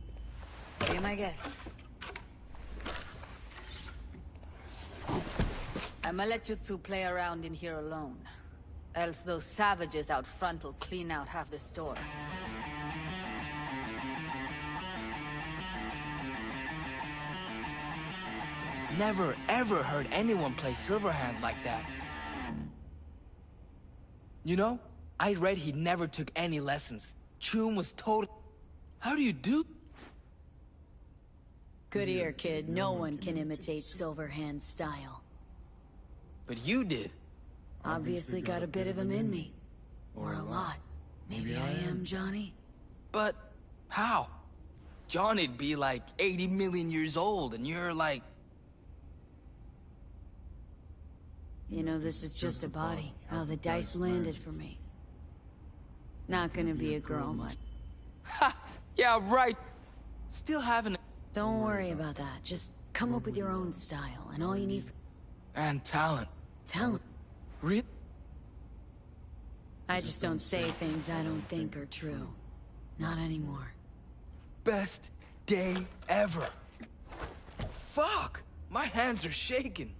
Be my guest. I'ma let you two play around in here alone. Else those savages out front will clean out half the store. Never ever heard anyone play Silverhand like that. You know, I read he never took any lessons. Chum was total... How do you do? Good ear, kid. No one can imitate Silverhand's style. But you did. Obviously got a bit of him in me. Or a lot. Maybe I am, Johnny? But how? Johnny'd be like 80 million years old, and you're like... You know, this is just a body. How the dice landed for me. Not gonna be a girl much. Ha! Yeah, right. Still haven't... Don't worry about that. Just come up with your own style, and all you need... And talent. Talent? Really? I just don't say things I don't think are true. Not anymore. Best day ever. Fuck! My hands are shaking.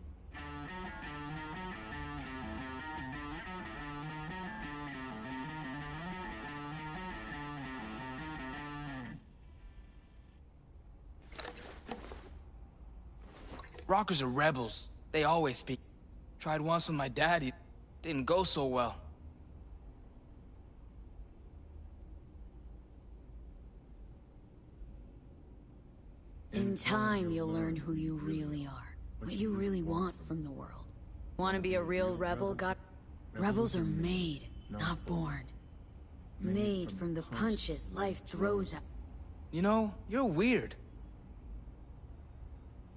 Rockers are rebels. They always speak. Tried once with my dad, it didn't go so well. In time, you'll learn who you really are. What you really want from the world. Want to be a real rebel? Rebels are made, not born. Made from the punches life throws at... You know, you're weird.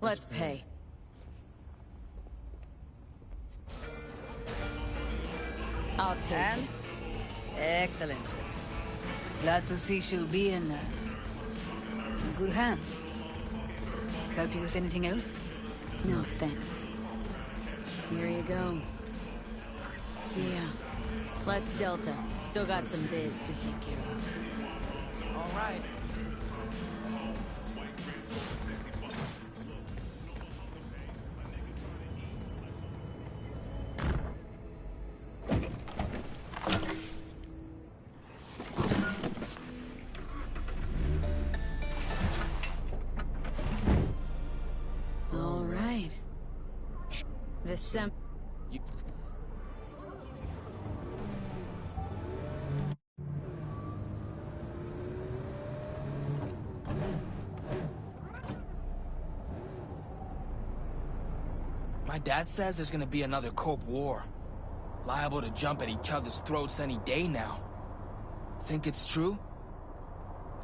Let's pay. I'll take And? it. Excellent. Glad to see she'll be in good hands. Help you with anything else? No, thanks. Here you go. See ya. Let's Delta. Still got some biz to take care of. All right. All right. The My dad says there's gonna be another Corp war. Liable to jump at each other's throats any day now. Think it's true?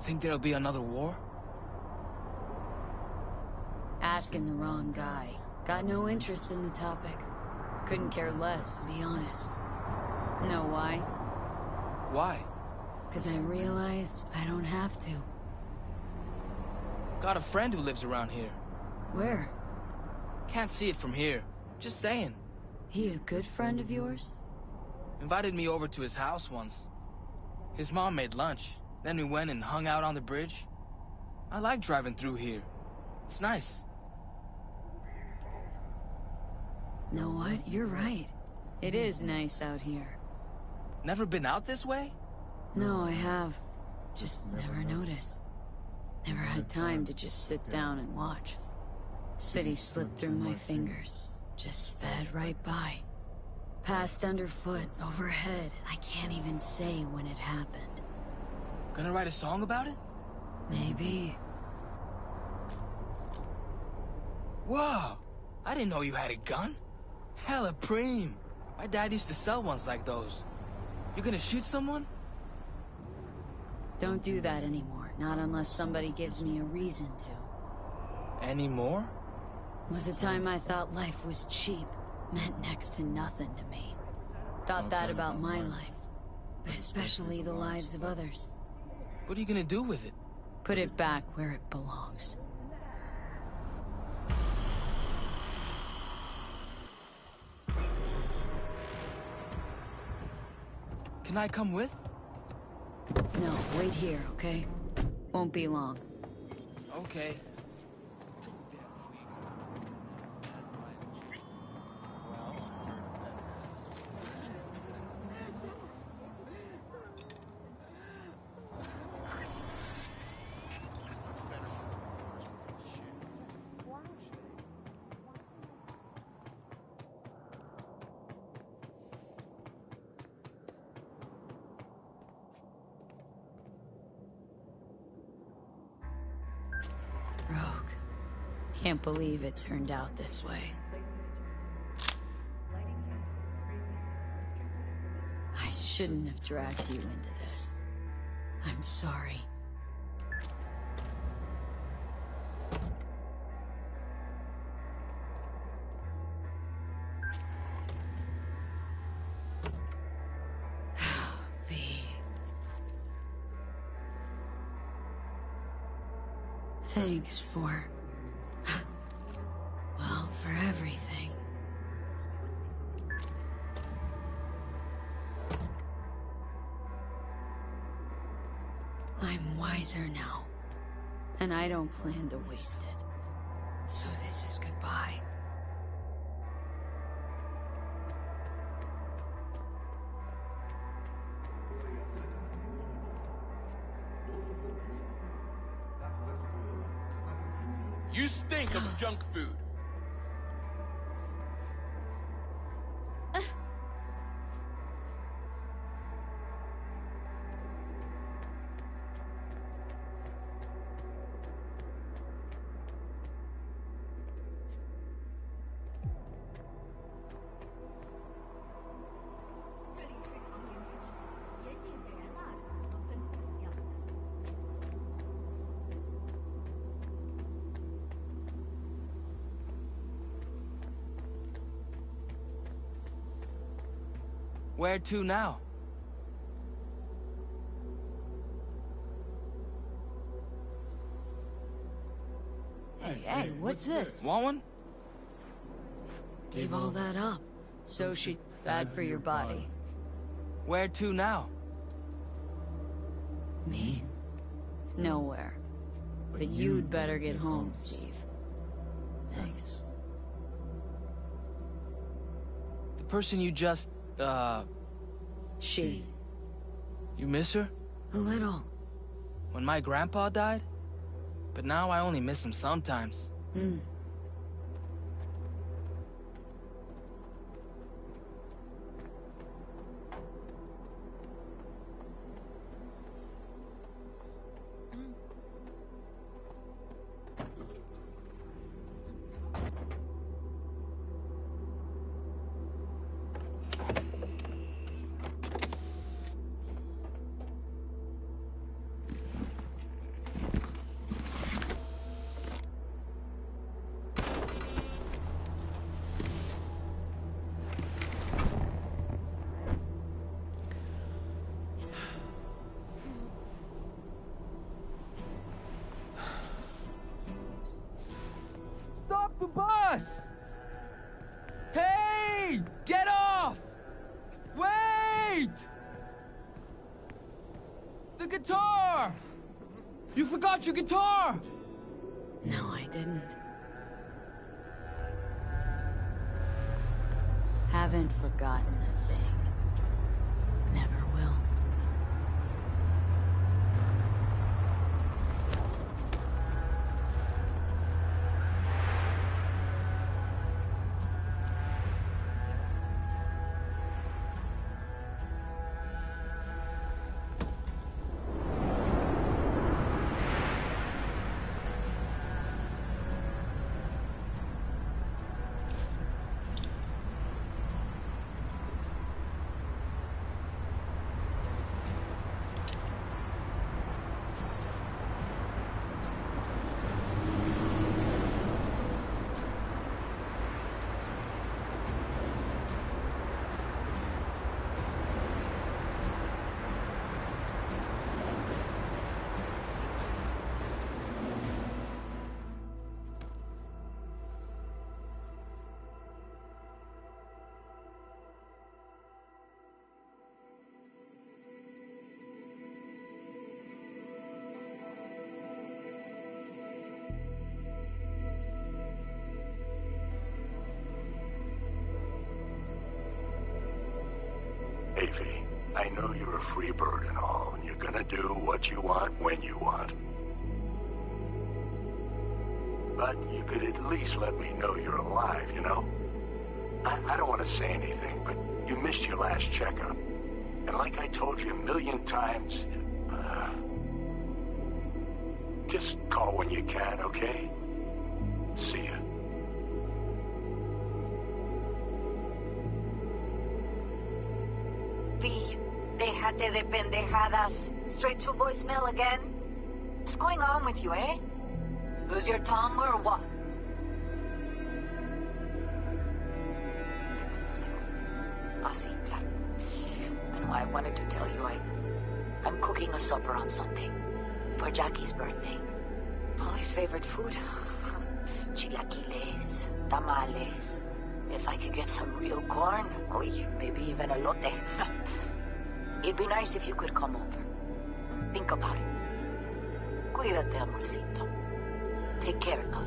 Think there'll be another war? Asking the wrong guy. Got no interest in the topic. Couldn't care less, to be honest. Know why? Why? Because I realized I don't have to. Got a friend who lives around here. Where? Can't see it from here. Just saying. He a good friend of yours? Invited me over to his house once. His mom made lunch. Then we went and hung out on the bridge. I like driving through here. It's nice. Know what? You're right. It is nice out here. Never been out this way? No, I have. Just never noticed. Never had time to just sit down and watch. City slipped through my fingers. Just sped right by. Passed underfoot, overhead. I can't even say when it happened. Gonna write a song about it? Maybe. Whoa! I didn't know you had a gun. Hella preem. My dad used to sell ones like those. You gonna shoot someone? Don't do that anymore. Not unless somebody gives me a reason to. Anymore? Was a time I thought life was cheap. Meant next to nothing to me. Thought that about my life. But especially the lives of others. What are you gonna do with it? Put it back where it belongs. Can I come with? No, wait here, okay? Won't be long. Okay. Rogue. Can't believe it turned out this way. I shouldn't have dragged you into this. I'm sorry. Thanks for... well, for everything. I'm wiser now, and I don't plan to waste it. So this is goodbye. You stink of junk food. Where to now? Hey, what's this? Want one? Gave all that up. So she... bad for your body. Where to now? Me? Nowhere. But you'd better get home, Steve. Thanks. The person you just, She. You miss her? A little. When my grandpa died? But now I only miss him sometimes. Hmm. the bus! Hey! Get off! Wait! The guitar! You forgot your guitar! No, I didn't. Haven't forgotten a thing. Never will. Hey, V, I know you're a free bird and all, and you're gonna do what you want when you want. But you could at least let me know you're alive, you know? I don't want to say anything, but you missed your last checkup. And like I told you a million times, just call when you can, okay? See ya. V, déjate de pendejadas. Straight to voicemail again? What's going on with you, eh? Lose your tongue or what? Ah, sí, claro. Bueno, I wanted to tell you I'm cooking a supper on Sunday for Jackie's birthday. Polly's favorite food. Chilaquiles, tamales. If I could get some real corn, maybe even elote. It'd be nice if you could come over. Think about it. Cuídate, amorcito. Take care, love.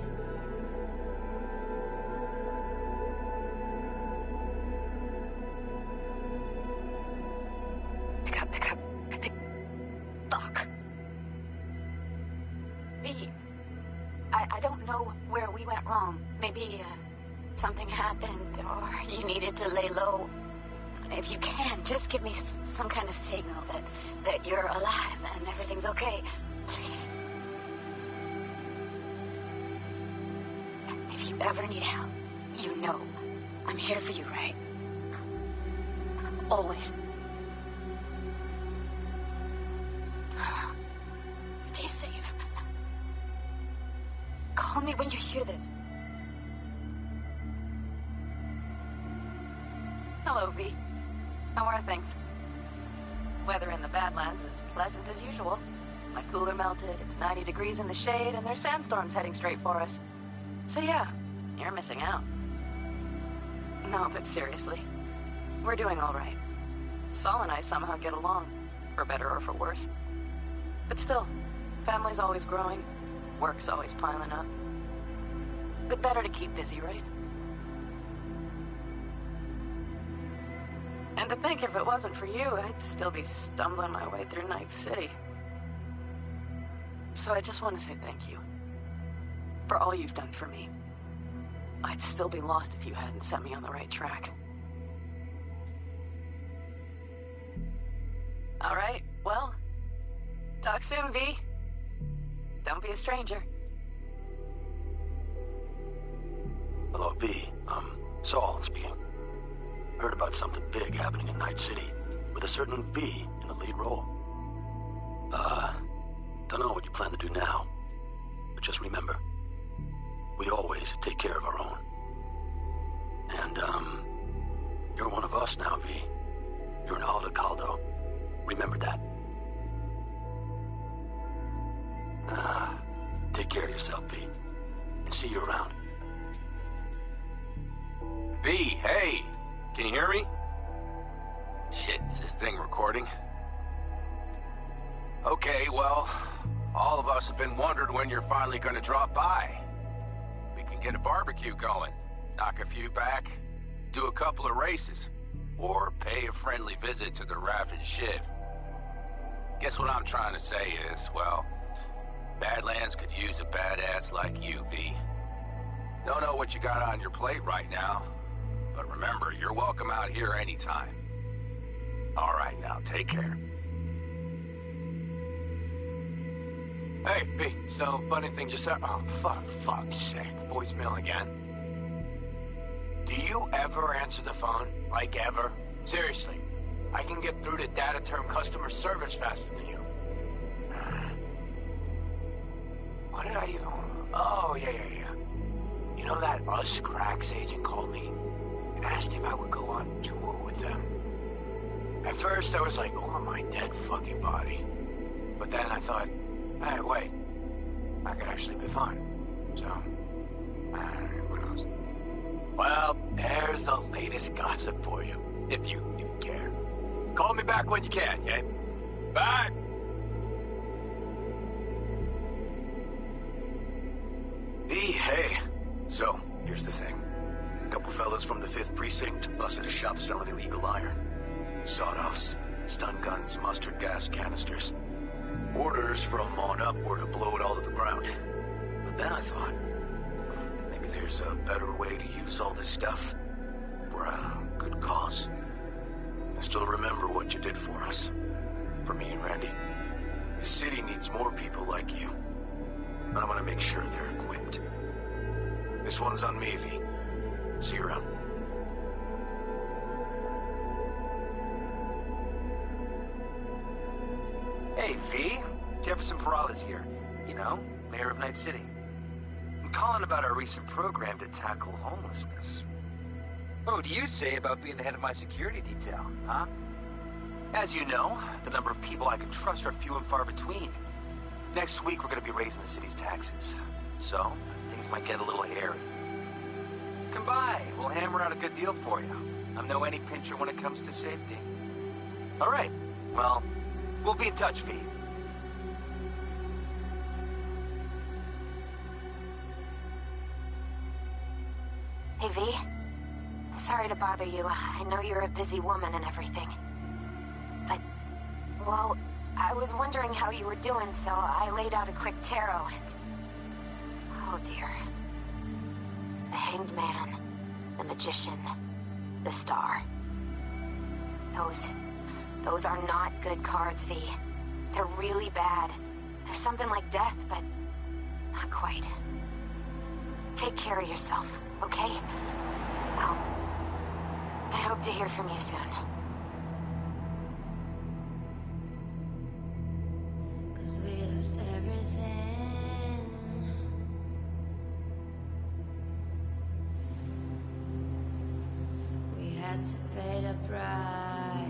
Pick up. Fuck. V, I don't know where we went wrong. Maybe, something happened, or you needed to lay low. If you can, just give me some kind of signal that you're alive and everything's okay. Please. If you ever need help, you know I'm here for you, right? Always. Stay safe. Call me when you hear this. Hello, V. How are things? Weather in the Badlands is pleasant as usual. My cooler melted, it's 90 degrees in the shade, and there's sandstorms heading straight for us. So yeah, you're missing out. No, but seriously, we're doing all right. Saul and I somehow get along, for better or for worse. But still, family's always growing, work's always piling up. But better to keep busy, right? And to think if it wasn't for you, I'd still be stumbling my way through Night City. So I just want to say thank you. For all you've done for me. I'd still be lost if you hadn't set me on the right track. All right, well, talk soon, V. Don't be a stranger. Hello, V. Saul speaking. Heard about something big happening in Night City, with a certain V in the lead role. Don't know what you plan to do now, but just remember, we always take care of our own. And, you're one of us now, V. You're an Aldecaldo. Remember that. Take care of yourself, V, and see you around. B, hey! Can you hear me? Shit, is this thing recording? Okay, well, all of us have been wondering when you're finally gonna drop by. We can get a barbecue going, knock a few back, do a couple of races, or pay a friendly visit to the Raft and Shiv. Guess what I'm trying to say is, well, Badlands could use a badass like you, V. Don't know what you got on your plate right now, but remember, you're welcome out here anytime. All right, now, take care. Hey, B, so funny thing just said. Oh, fuck's sake, voicemail again. Do you ever answer the phone? Like, ever? Seriously, I can get through to data term customer service faster than you. What did I even... Oh, yeah. You know that Us Cracks agent called me and asked if I would go on tour with them? At first, I was like, oh, my dead fucking body. But then I thought, hey, wait, I could actually be fine. So, who knows? Well, there's the latest gossip for you, if you care. Call me back when you can, okay? Bye! Hey. So, here's the thing. A couple fellas from the 5th Precinct busted a shop selling illegal iron. Sawed-offs, stun guns, mustard gas canisters. Orders from on up were to blow it all to the ground. But then I thought, maybe there's a better way to use all this stuff for a good cause. I still remember what you did for us. For me and Randy. The city needs more people like you. And I'm gonna make sure they're equipped. This one's on me, V. See you around. Hey, V. Jefferson Peralez here. You know, mayor of Night City. I'm calling about our recent program to tackle homelessness. What would you say about being the head of my security detail, huh? As you know, the number of people I can trust are few and far between. Next week, we're going to be raising the city's taxes. So, things might get a little hairy. Come by. We'll hammer out a good deal for you. I'm no any pincher when it comes to safety. All right. Well, we'll be in touch, V. Hey, V. Sorry to bother you. I know you're a busy woman and everything. But, well, I was wondering how you were doing, so I laid out a quick tarot and... Oh, dear. The Hanged Man, the Magician, the Star. Those are not good cards, V. They're really bad. There's something like death, but not quite. Take care of yourself, okay? I hope to hear from you soon. 'Cause we lost everything. We had to pay the price.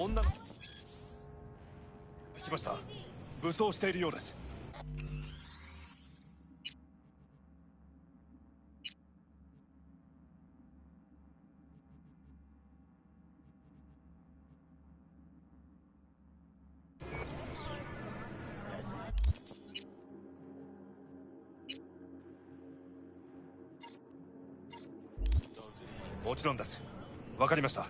女の来ました。武装しているようです。もちろんです。わかりました。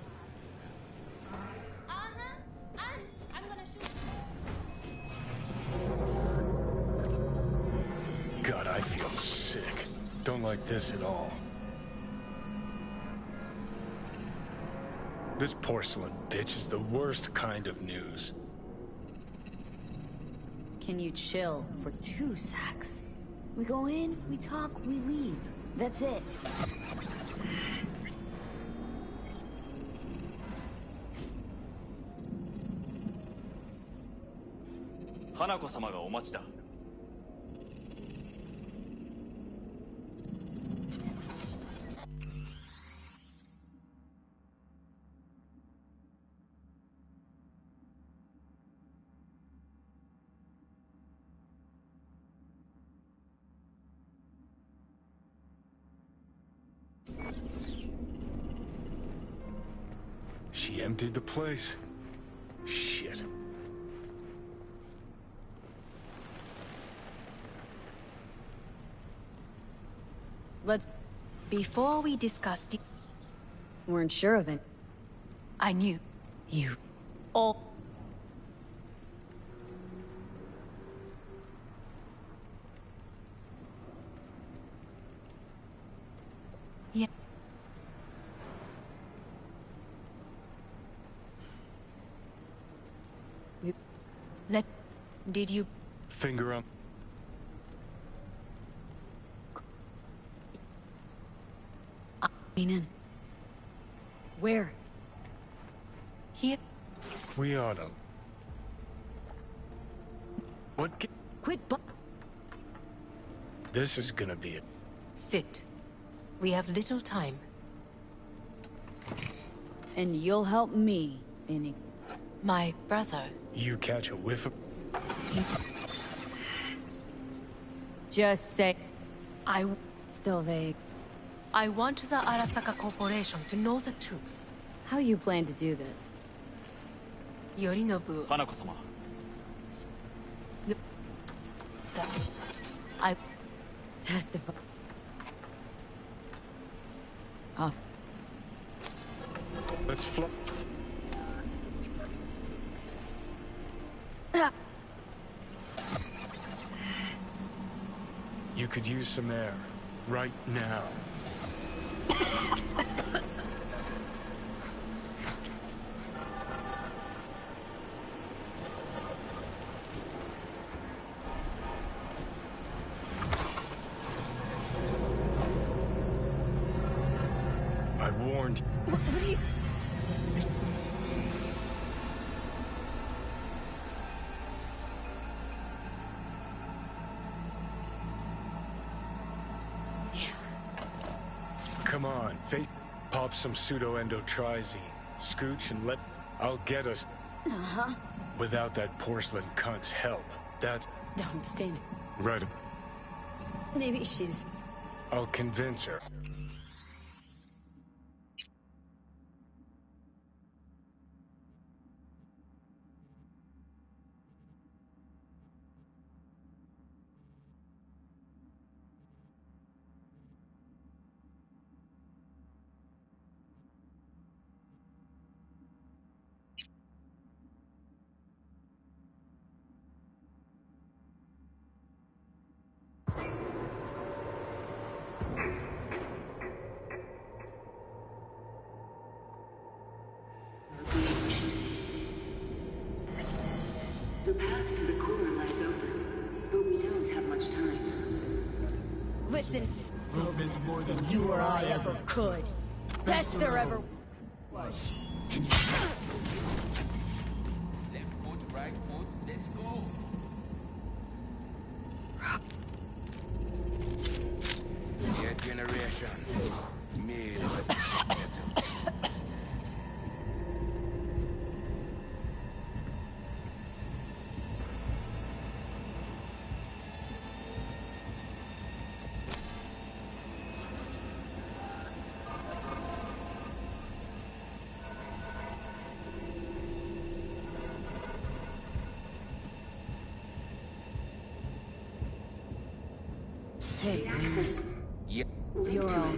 God, I feel sick. Don't like this at all. This porcelain bitch is the worst kind of news. Can you chill for 2 secs? We go in, we talk, we leave. That's it. Hanako様がお待ちだ。She emptied the place. Shit. Before we discussed it... Weren't sure of it. I knew. You... all... Yeah. Did you... Finger up. Meanin. Where? Here. We oughta. What? Quit This is gonna be it. Sit. We have little time. And you'll help me, Benny. My brother. You catch a whiff of... Just say... Still vague. I want the Arasaka Corporation to know the truth. How you plan to do this? Yorinobu... Hanako-sama. I... Testify. Off. Let's flip. You could use some air. Right now. I warned you. What are you... Come on, face. Pop some pseudo-endotrizine. Scooch and let... I'll get us... Uh-huh. Without that porcelain cunt's help. That's... Don't stand... Right. Maybe she's... I'll convince her. The path to the core lies open, but we don't have much time. Listen, Logan, more than you or I ever could. Best there ever was. Left foot, right foot, let's go. Your generation made of it. okay, Access Yeah. You're all...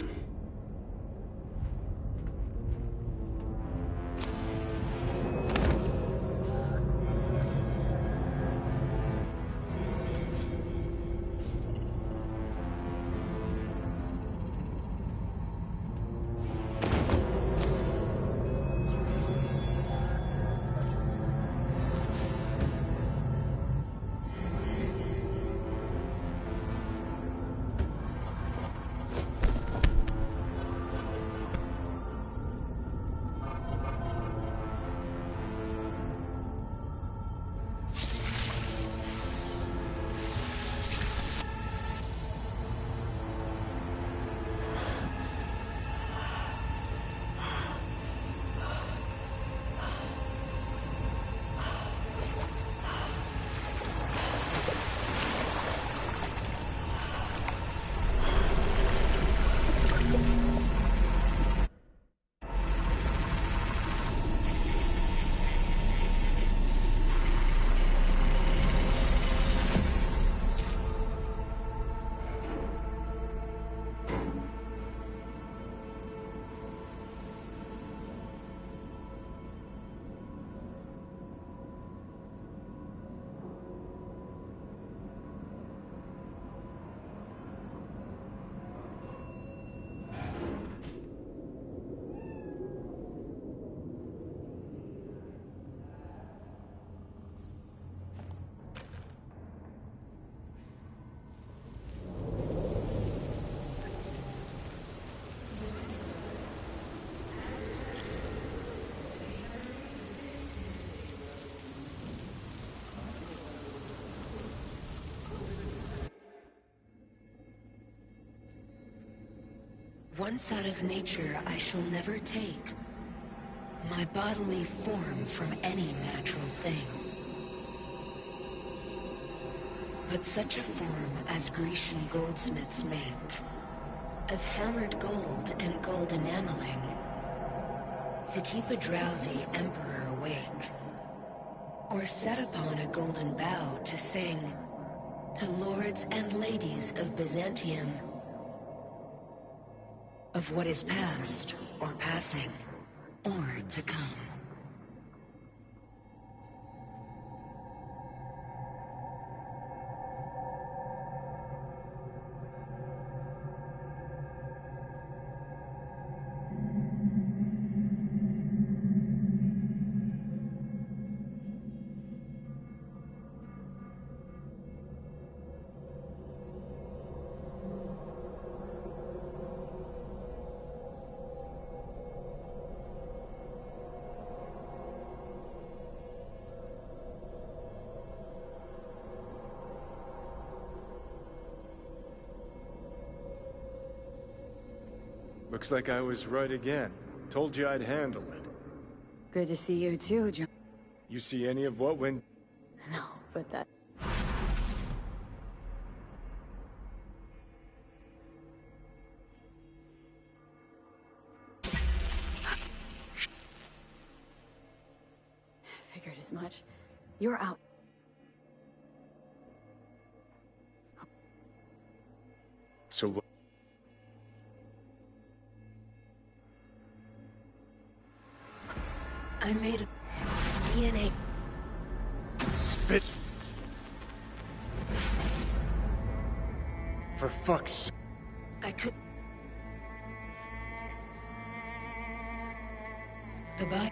Once out of nature, I shall never take my bodily form from any natural thing. But such a form as Grecian goldsmiths make, of hammered gold and gold enameling, to keep a drowsy emperor awake, or set upon a golden bough to sing to lords and ladies of Byzantium, of what is past, or passing, or to come. Looks like I was right again. Told you I'd handle it. Good to see you too, John. You see any of what went... No, but that... Figured as much. You're out. So what? I made a DNA. Spit. For fuck's sake. I could... The body...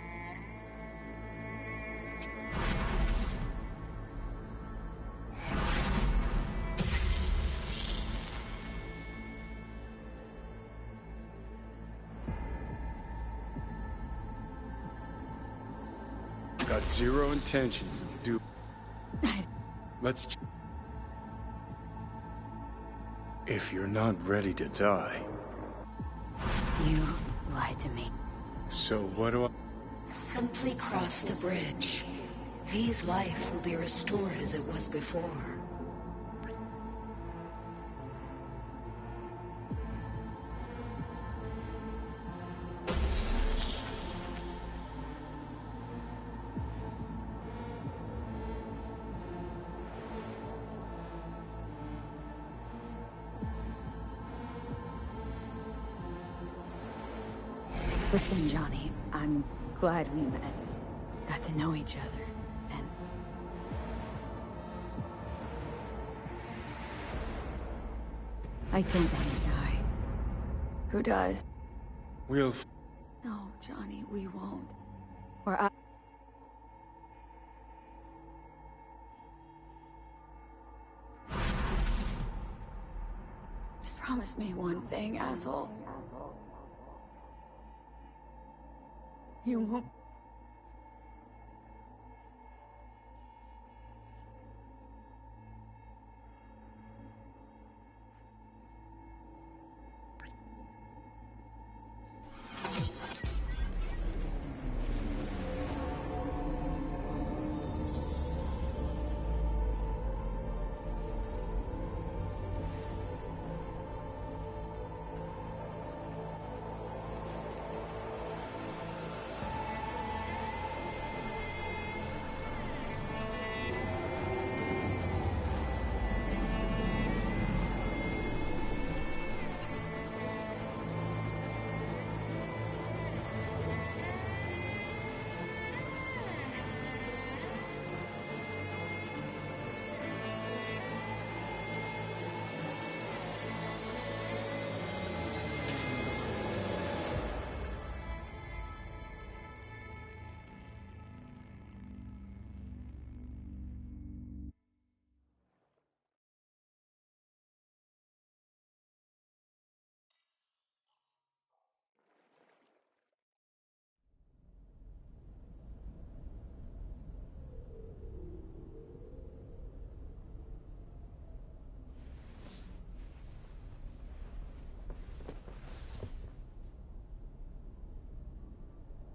Got zero intentions of do. Let's. If you're not ready to die. You lied to me. So what do I... Simply cross the bridge. V's life will be restored as it was before. Listen, Johnny, I'm glad we met. Got to know each other, and... I don't want to die. Who does? We'll... No, Johnny, we won't. Or I... Just promise me one thing, asshole. You won't...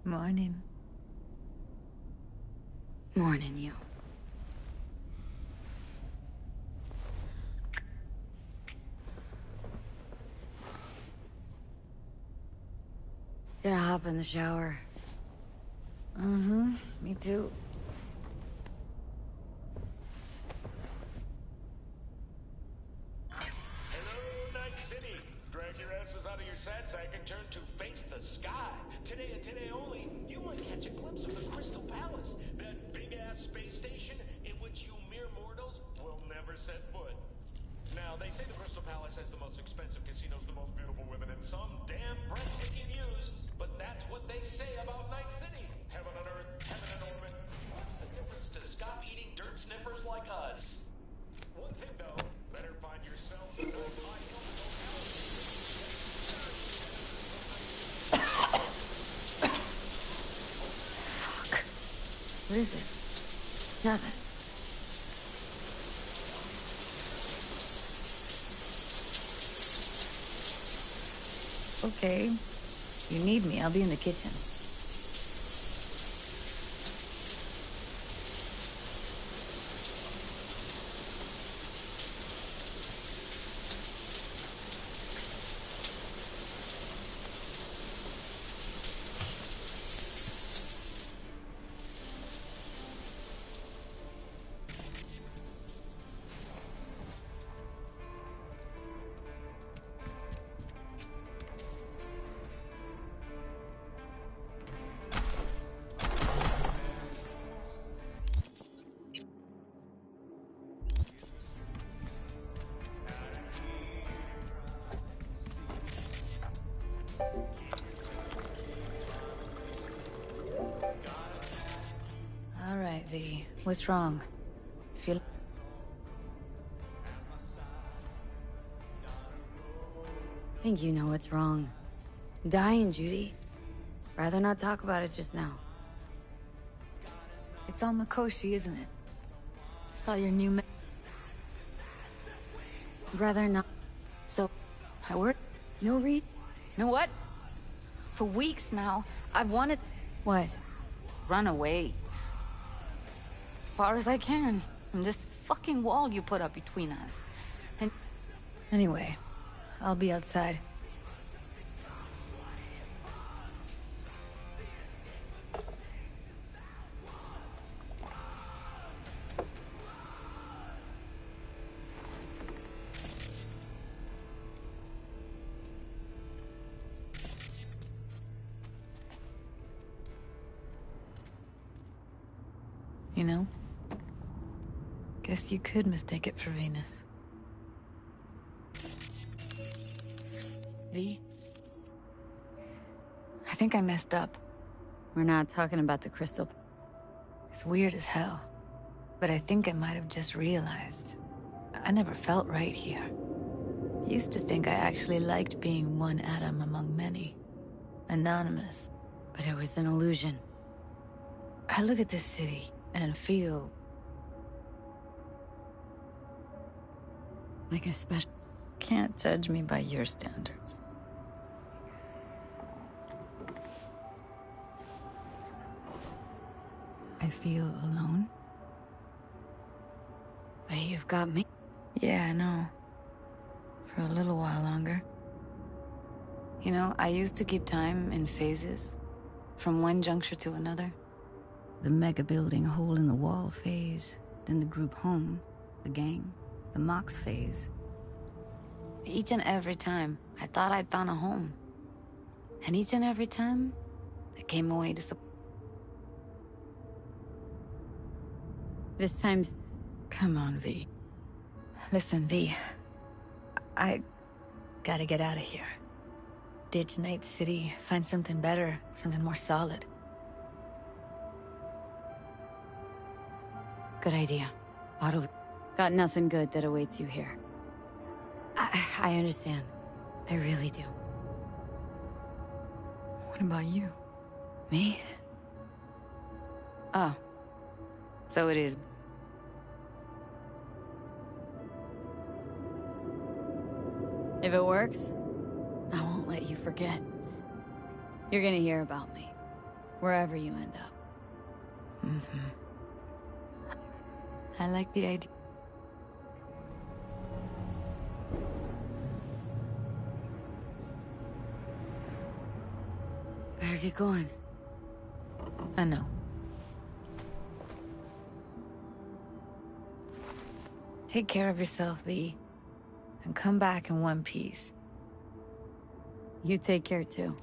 Morning. Morning, you. Gonna hop in the shower. Mm-hmm. Me too. Hello, Night City. Drag your asses out of your sad sack and turn to face the sky. Today and today only, you might catch a glimpse of the Crystal Palace, that big-ass space station in which you mere mortals will never set foot. Now, they say the Crystal Palace has the most expensive casinos, the most beautiful women, and some damn breathtaking views, but that's what they say about Night City. Heaven on earth, heaven in orbit. What's the difference to scop-eating dirt sniffers like us? One thing, though, better find yourselves a nice high-hill What is it? Nothing. Okay. If you need me, I'll be in the kitchen. All right, V. What's wrong? Feel... I think you know what's wrong. I'm dying, Judy. Rather not talk about it just now. It's on Mikoshi, isn't it? Saw your new Rather not. So, I work. No read. Know what? For weeks now, I've wanted... What? Run away. As far as I can. From this fucking wall you put up between us. And... Anyway, I'll be outside. you know? Guess you could mistake it for Venus. V? I think I messed up. We're not talking about the crystal. It's weird as hell. But I think I might have just realized. I never felt right here. I used to think I actually liked being one atom among many. Anonymous. But it was an illusion. I look at this city and feel... like a special... Can't judge me by your standards. I feel alone. But you've got me. Yeah, I know. For a little while longer. You know, I used to keep time in phases. From one juncture to another. The mega building hole in the wall phase. Then the group home. The gang. The Mox phase. Each and every time, I thought I'd found a home. And each and every time, I came away disappointed. This time's... Come on, V. Listen, V. I gotta get out of here. Ditch Night City, find something better, something more solid. Good idea. Got nothing good that awaits you here. I understand. I really do. What about you? Me? Oh. So it is. If it works, I won't let you forget. You're gonna hear about me, wherever you end up. Mm-hmm. I like the idea. Better get going. I know. Take care of yourself, V. And come back in one piece. You take care, too.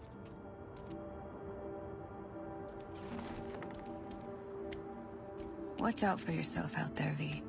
Watch out for yourself out there, V.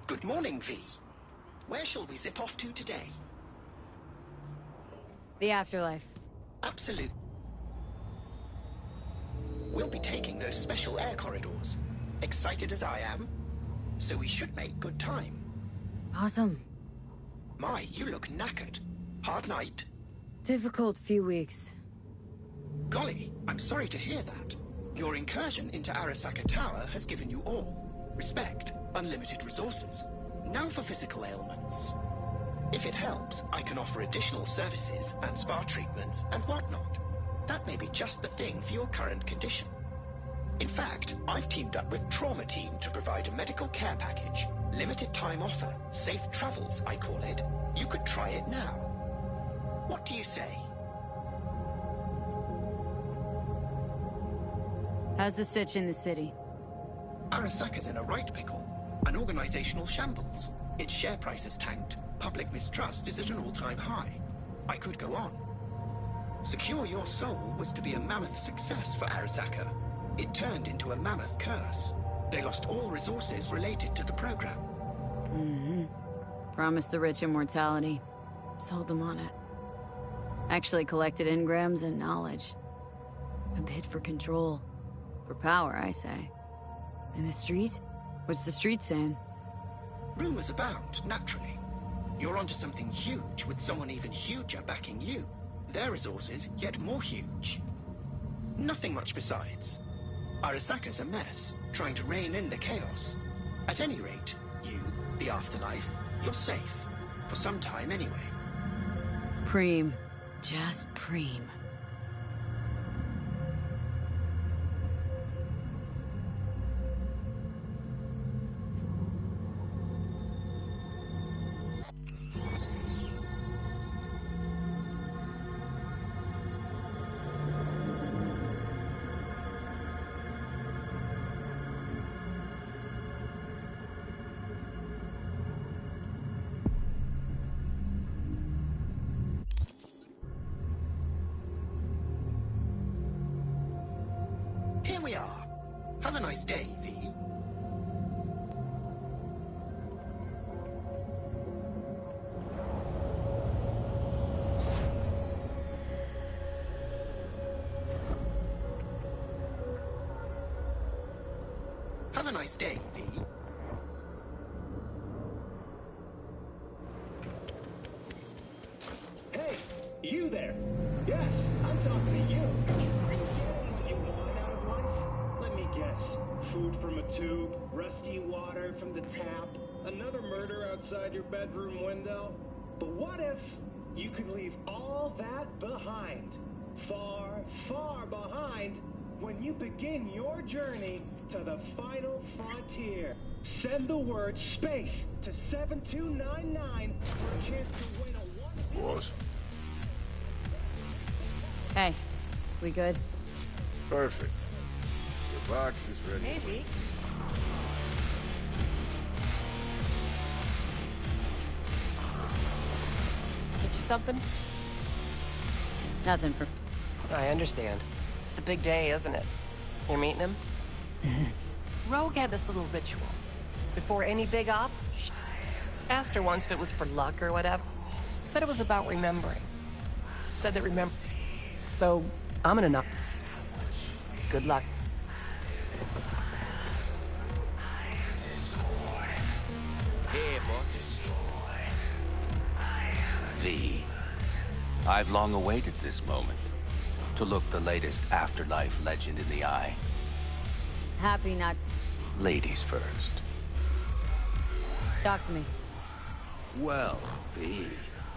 Good morning, V. Where shall we zip off to today? The afterlife. Absolute. We'll be taking those special air corridors. Excited as I am. So we should make good time. Awesome. My, you look knackered. Hard night? Difficult few weeks. Golly, I'm sorry to hear that. Your incursion into Arasaka Tower has given you all. Respect, unlimited resources. Now for physical ailments. If it helps, I can offer additional services and spa treatments and whatnot. That may be just the thing for your current condition. In fact, I've teamed up with Trauma Team to provide a medical care package. Limited time offer. Safe travels, I call it. You could try it now. What do you say? How's the sitch in the city? Arasaka's in a right pickle. An organizational shambles. Its share price has tanked. Public mistrust is at an all-time high. I could go on. Secure Your Soul was to be a mammoth success for Arasaka. It turned into a mammoth curse. They lost all resources related to the program. Mm-hmm. Promised the rich immortality. Sold them on it. Actually collected engrams and knowledge. A bid for control. For power, I say. In the street? What's the street saying? Rumors abound, naturally. You're onto something huge with someone even huger backing you. Their resources yet more huge. Nothing much besides. Arasaka's a mess, trying to rein in the chaos. At any rate, you, the afterlife, you're safe. For some time anyway. Preem. Just preem. here we are. Have a nice day, V. Have a nice day, V. Hey, you there. Yes, I'm talking to you. You want out of life? Let me guess. Food from a tube, rusty water from the tap, another murder outside your bedroom window. But what if you could leave all that behind? Far, far behind when you begin your journey to the final frontier. Send the word SPACE to 7299 for a chance to win a Boss. Hey, we good? Perfect. The box is ready. Maybe. Get you something? Nothing for... I understand. It's the big day, isn't it? You're meeting him? Rogue had this little ritual. Before any big op, asked her once if it was for luck or whatever. Said it was about remembering. Said that remember... So, I'm gonna knock. Good luck. Hey, boss. V. I've long awaited this moment. To look the latest afterlife legend in the eye. Happy not... Ladies first. Talk to me. Well, V.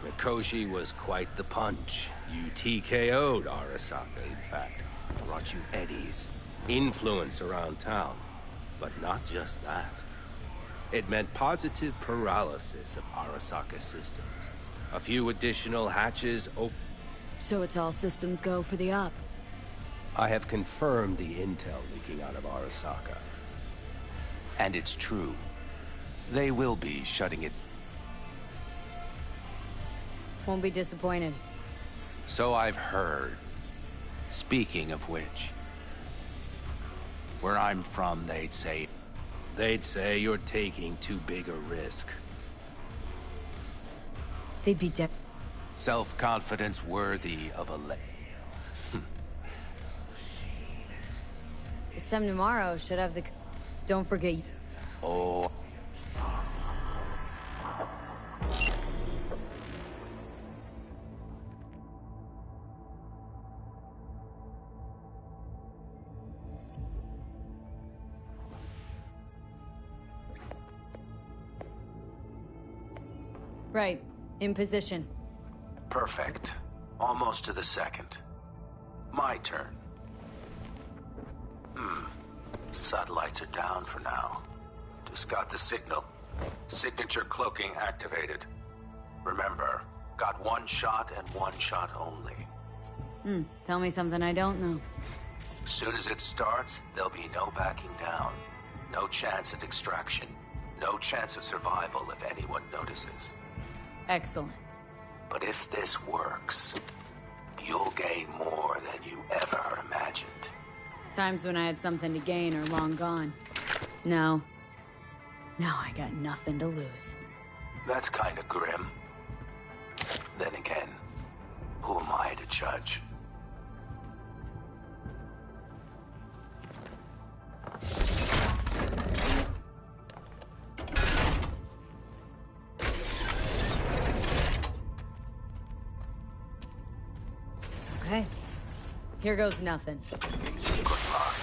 Mikoshi was quite the punch. You TKO'd Arasaka, in fact. Brought you eddies. Influence around town. But not just that. It meant positive paralysis of Arasaka systems. A few additional hatches open. So it's all systems go for the op. I have confirmed the intel leaking out of Arasaka. And it's true. They will be shutting it. Won't be disappointed. So I've heard. Speaking of which, where I'm from, they'd say you're taking too big a risk. They'd be Self-confidence worthy of a This time tomorrow should have the... Don't forget... Oh. Right. In position. Perfect. Almost to the second. My turn. Satellites are down for now. Just got the signal. Signature cloaking activated. Remember, got one shot and one shot only. Tell me something I don't know. As soon as it starts, there'll be no backing down. No chance at extraction. No chance of survival if anyone notices. Excellent. But if this works, you'll gain more than you ever imagined. Times when I had something to gain are long gone. No. Now I got nothing to lose. That's kinda grim. Then again, who am I to judge? Okay. Here goes nothing. Good luck.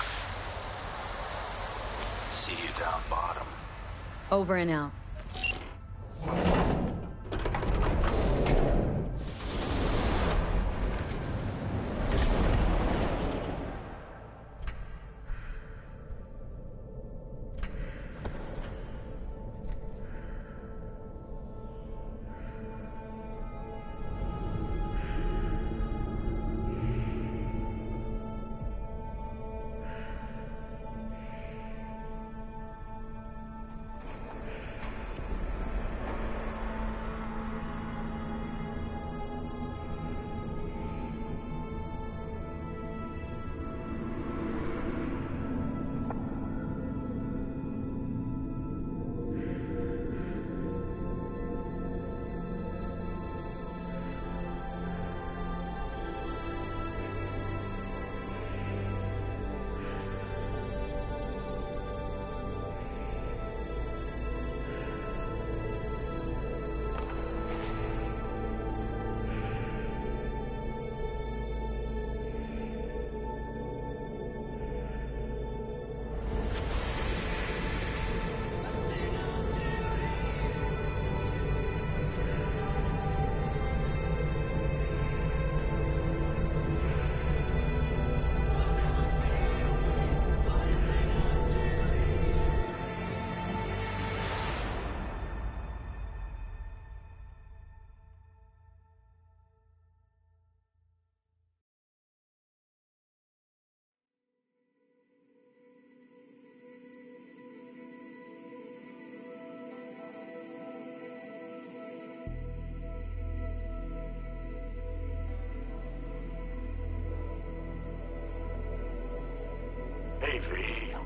See you down bottom. Over and out.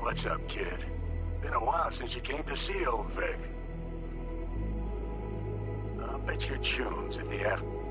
What's up, kid? Been a while since you came to see old Vic. I'll bet your tunes at the after...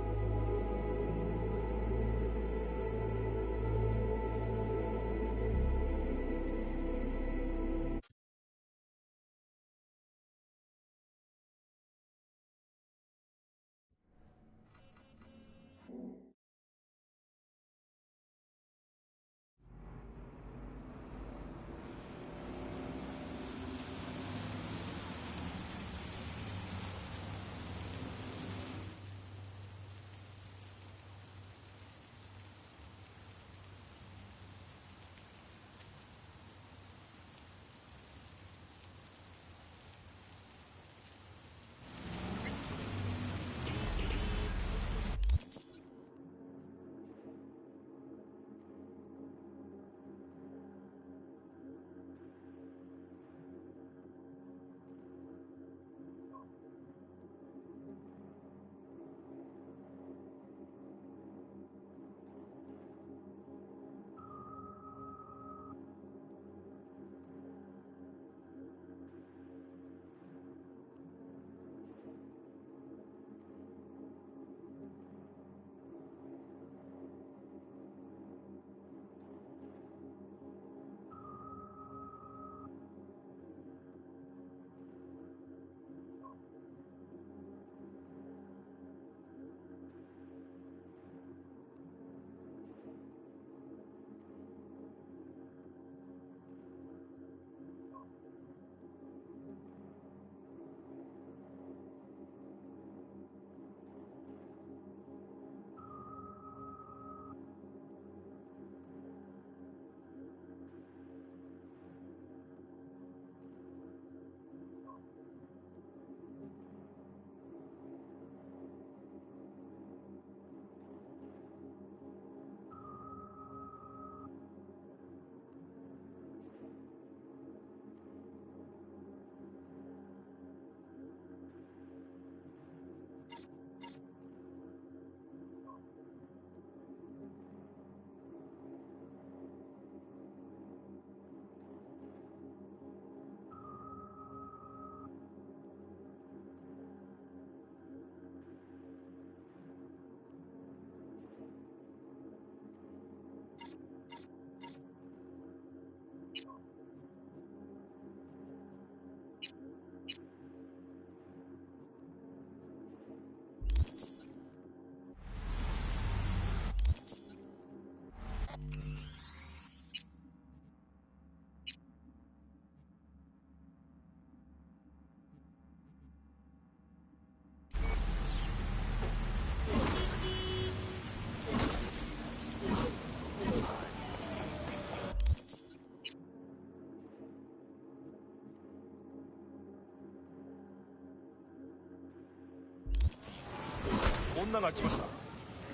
女が来ました。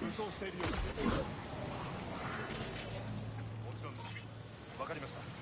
武装しているようです。もちろんです。わかりました。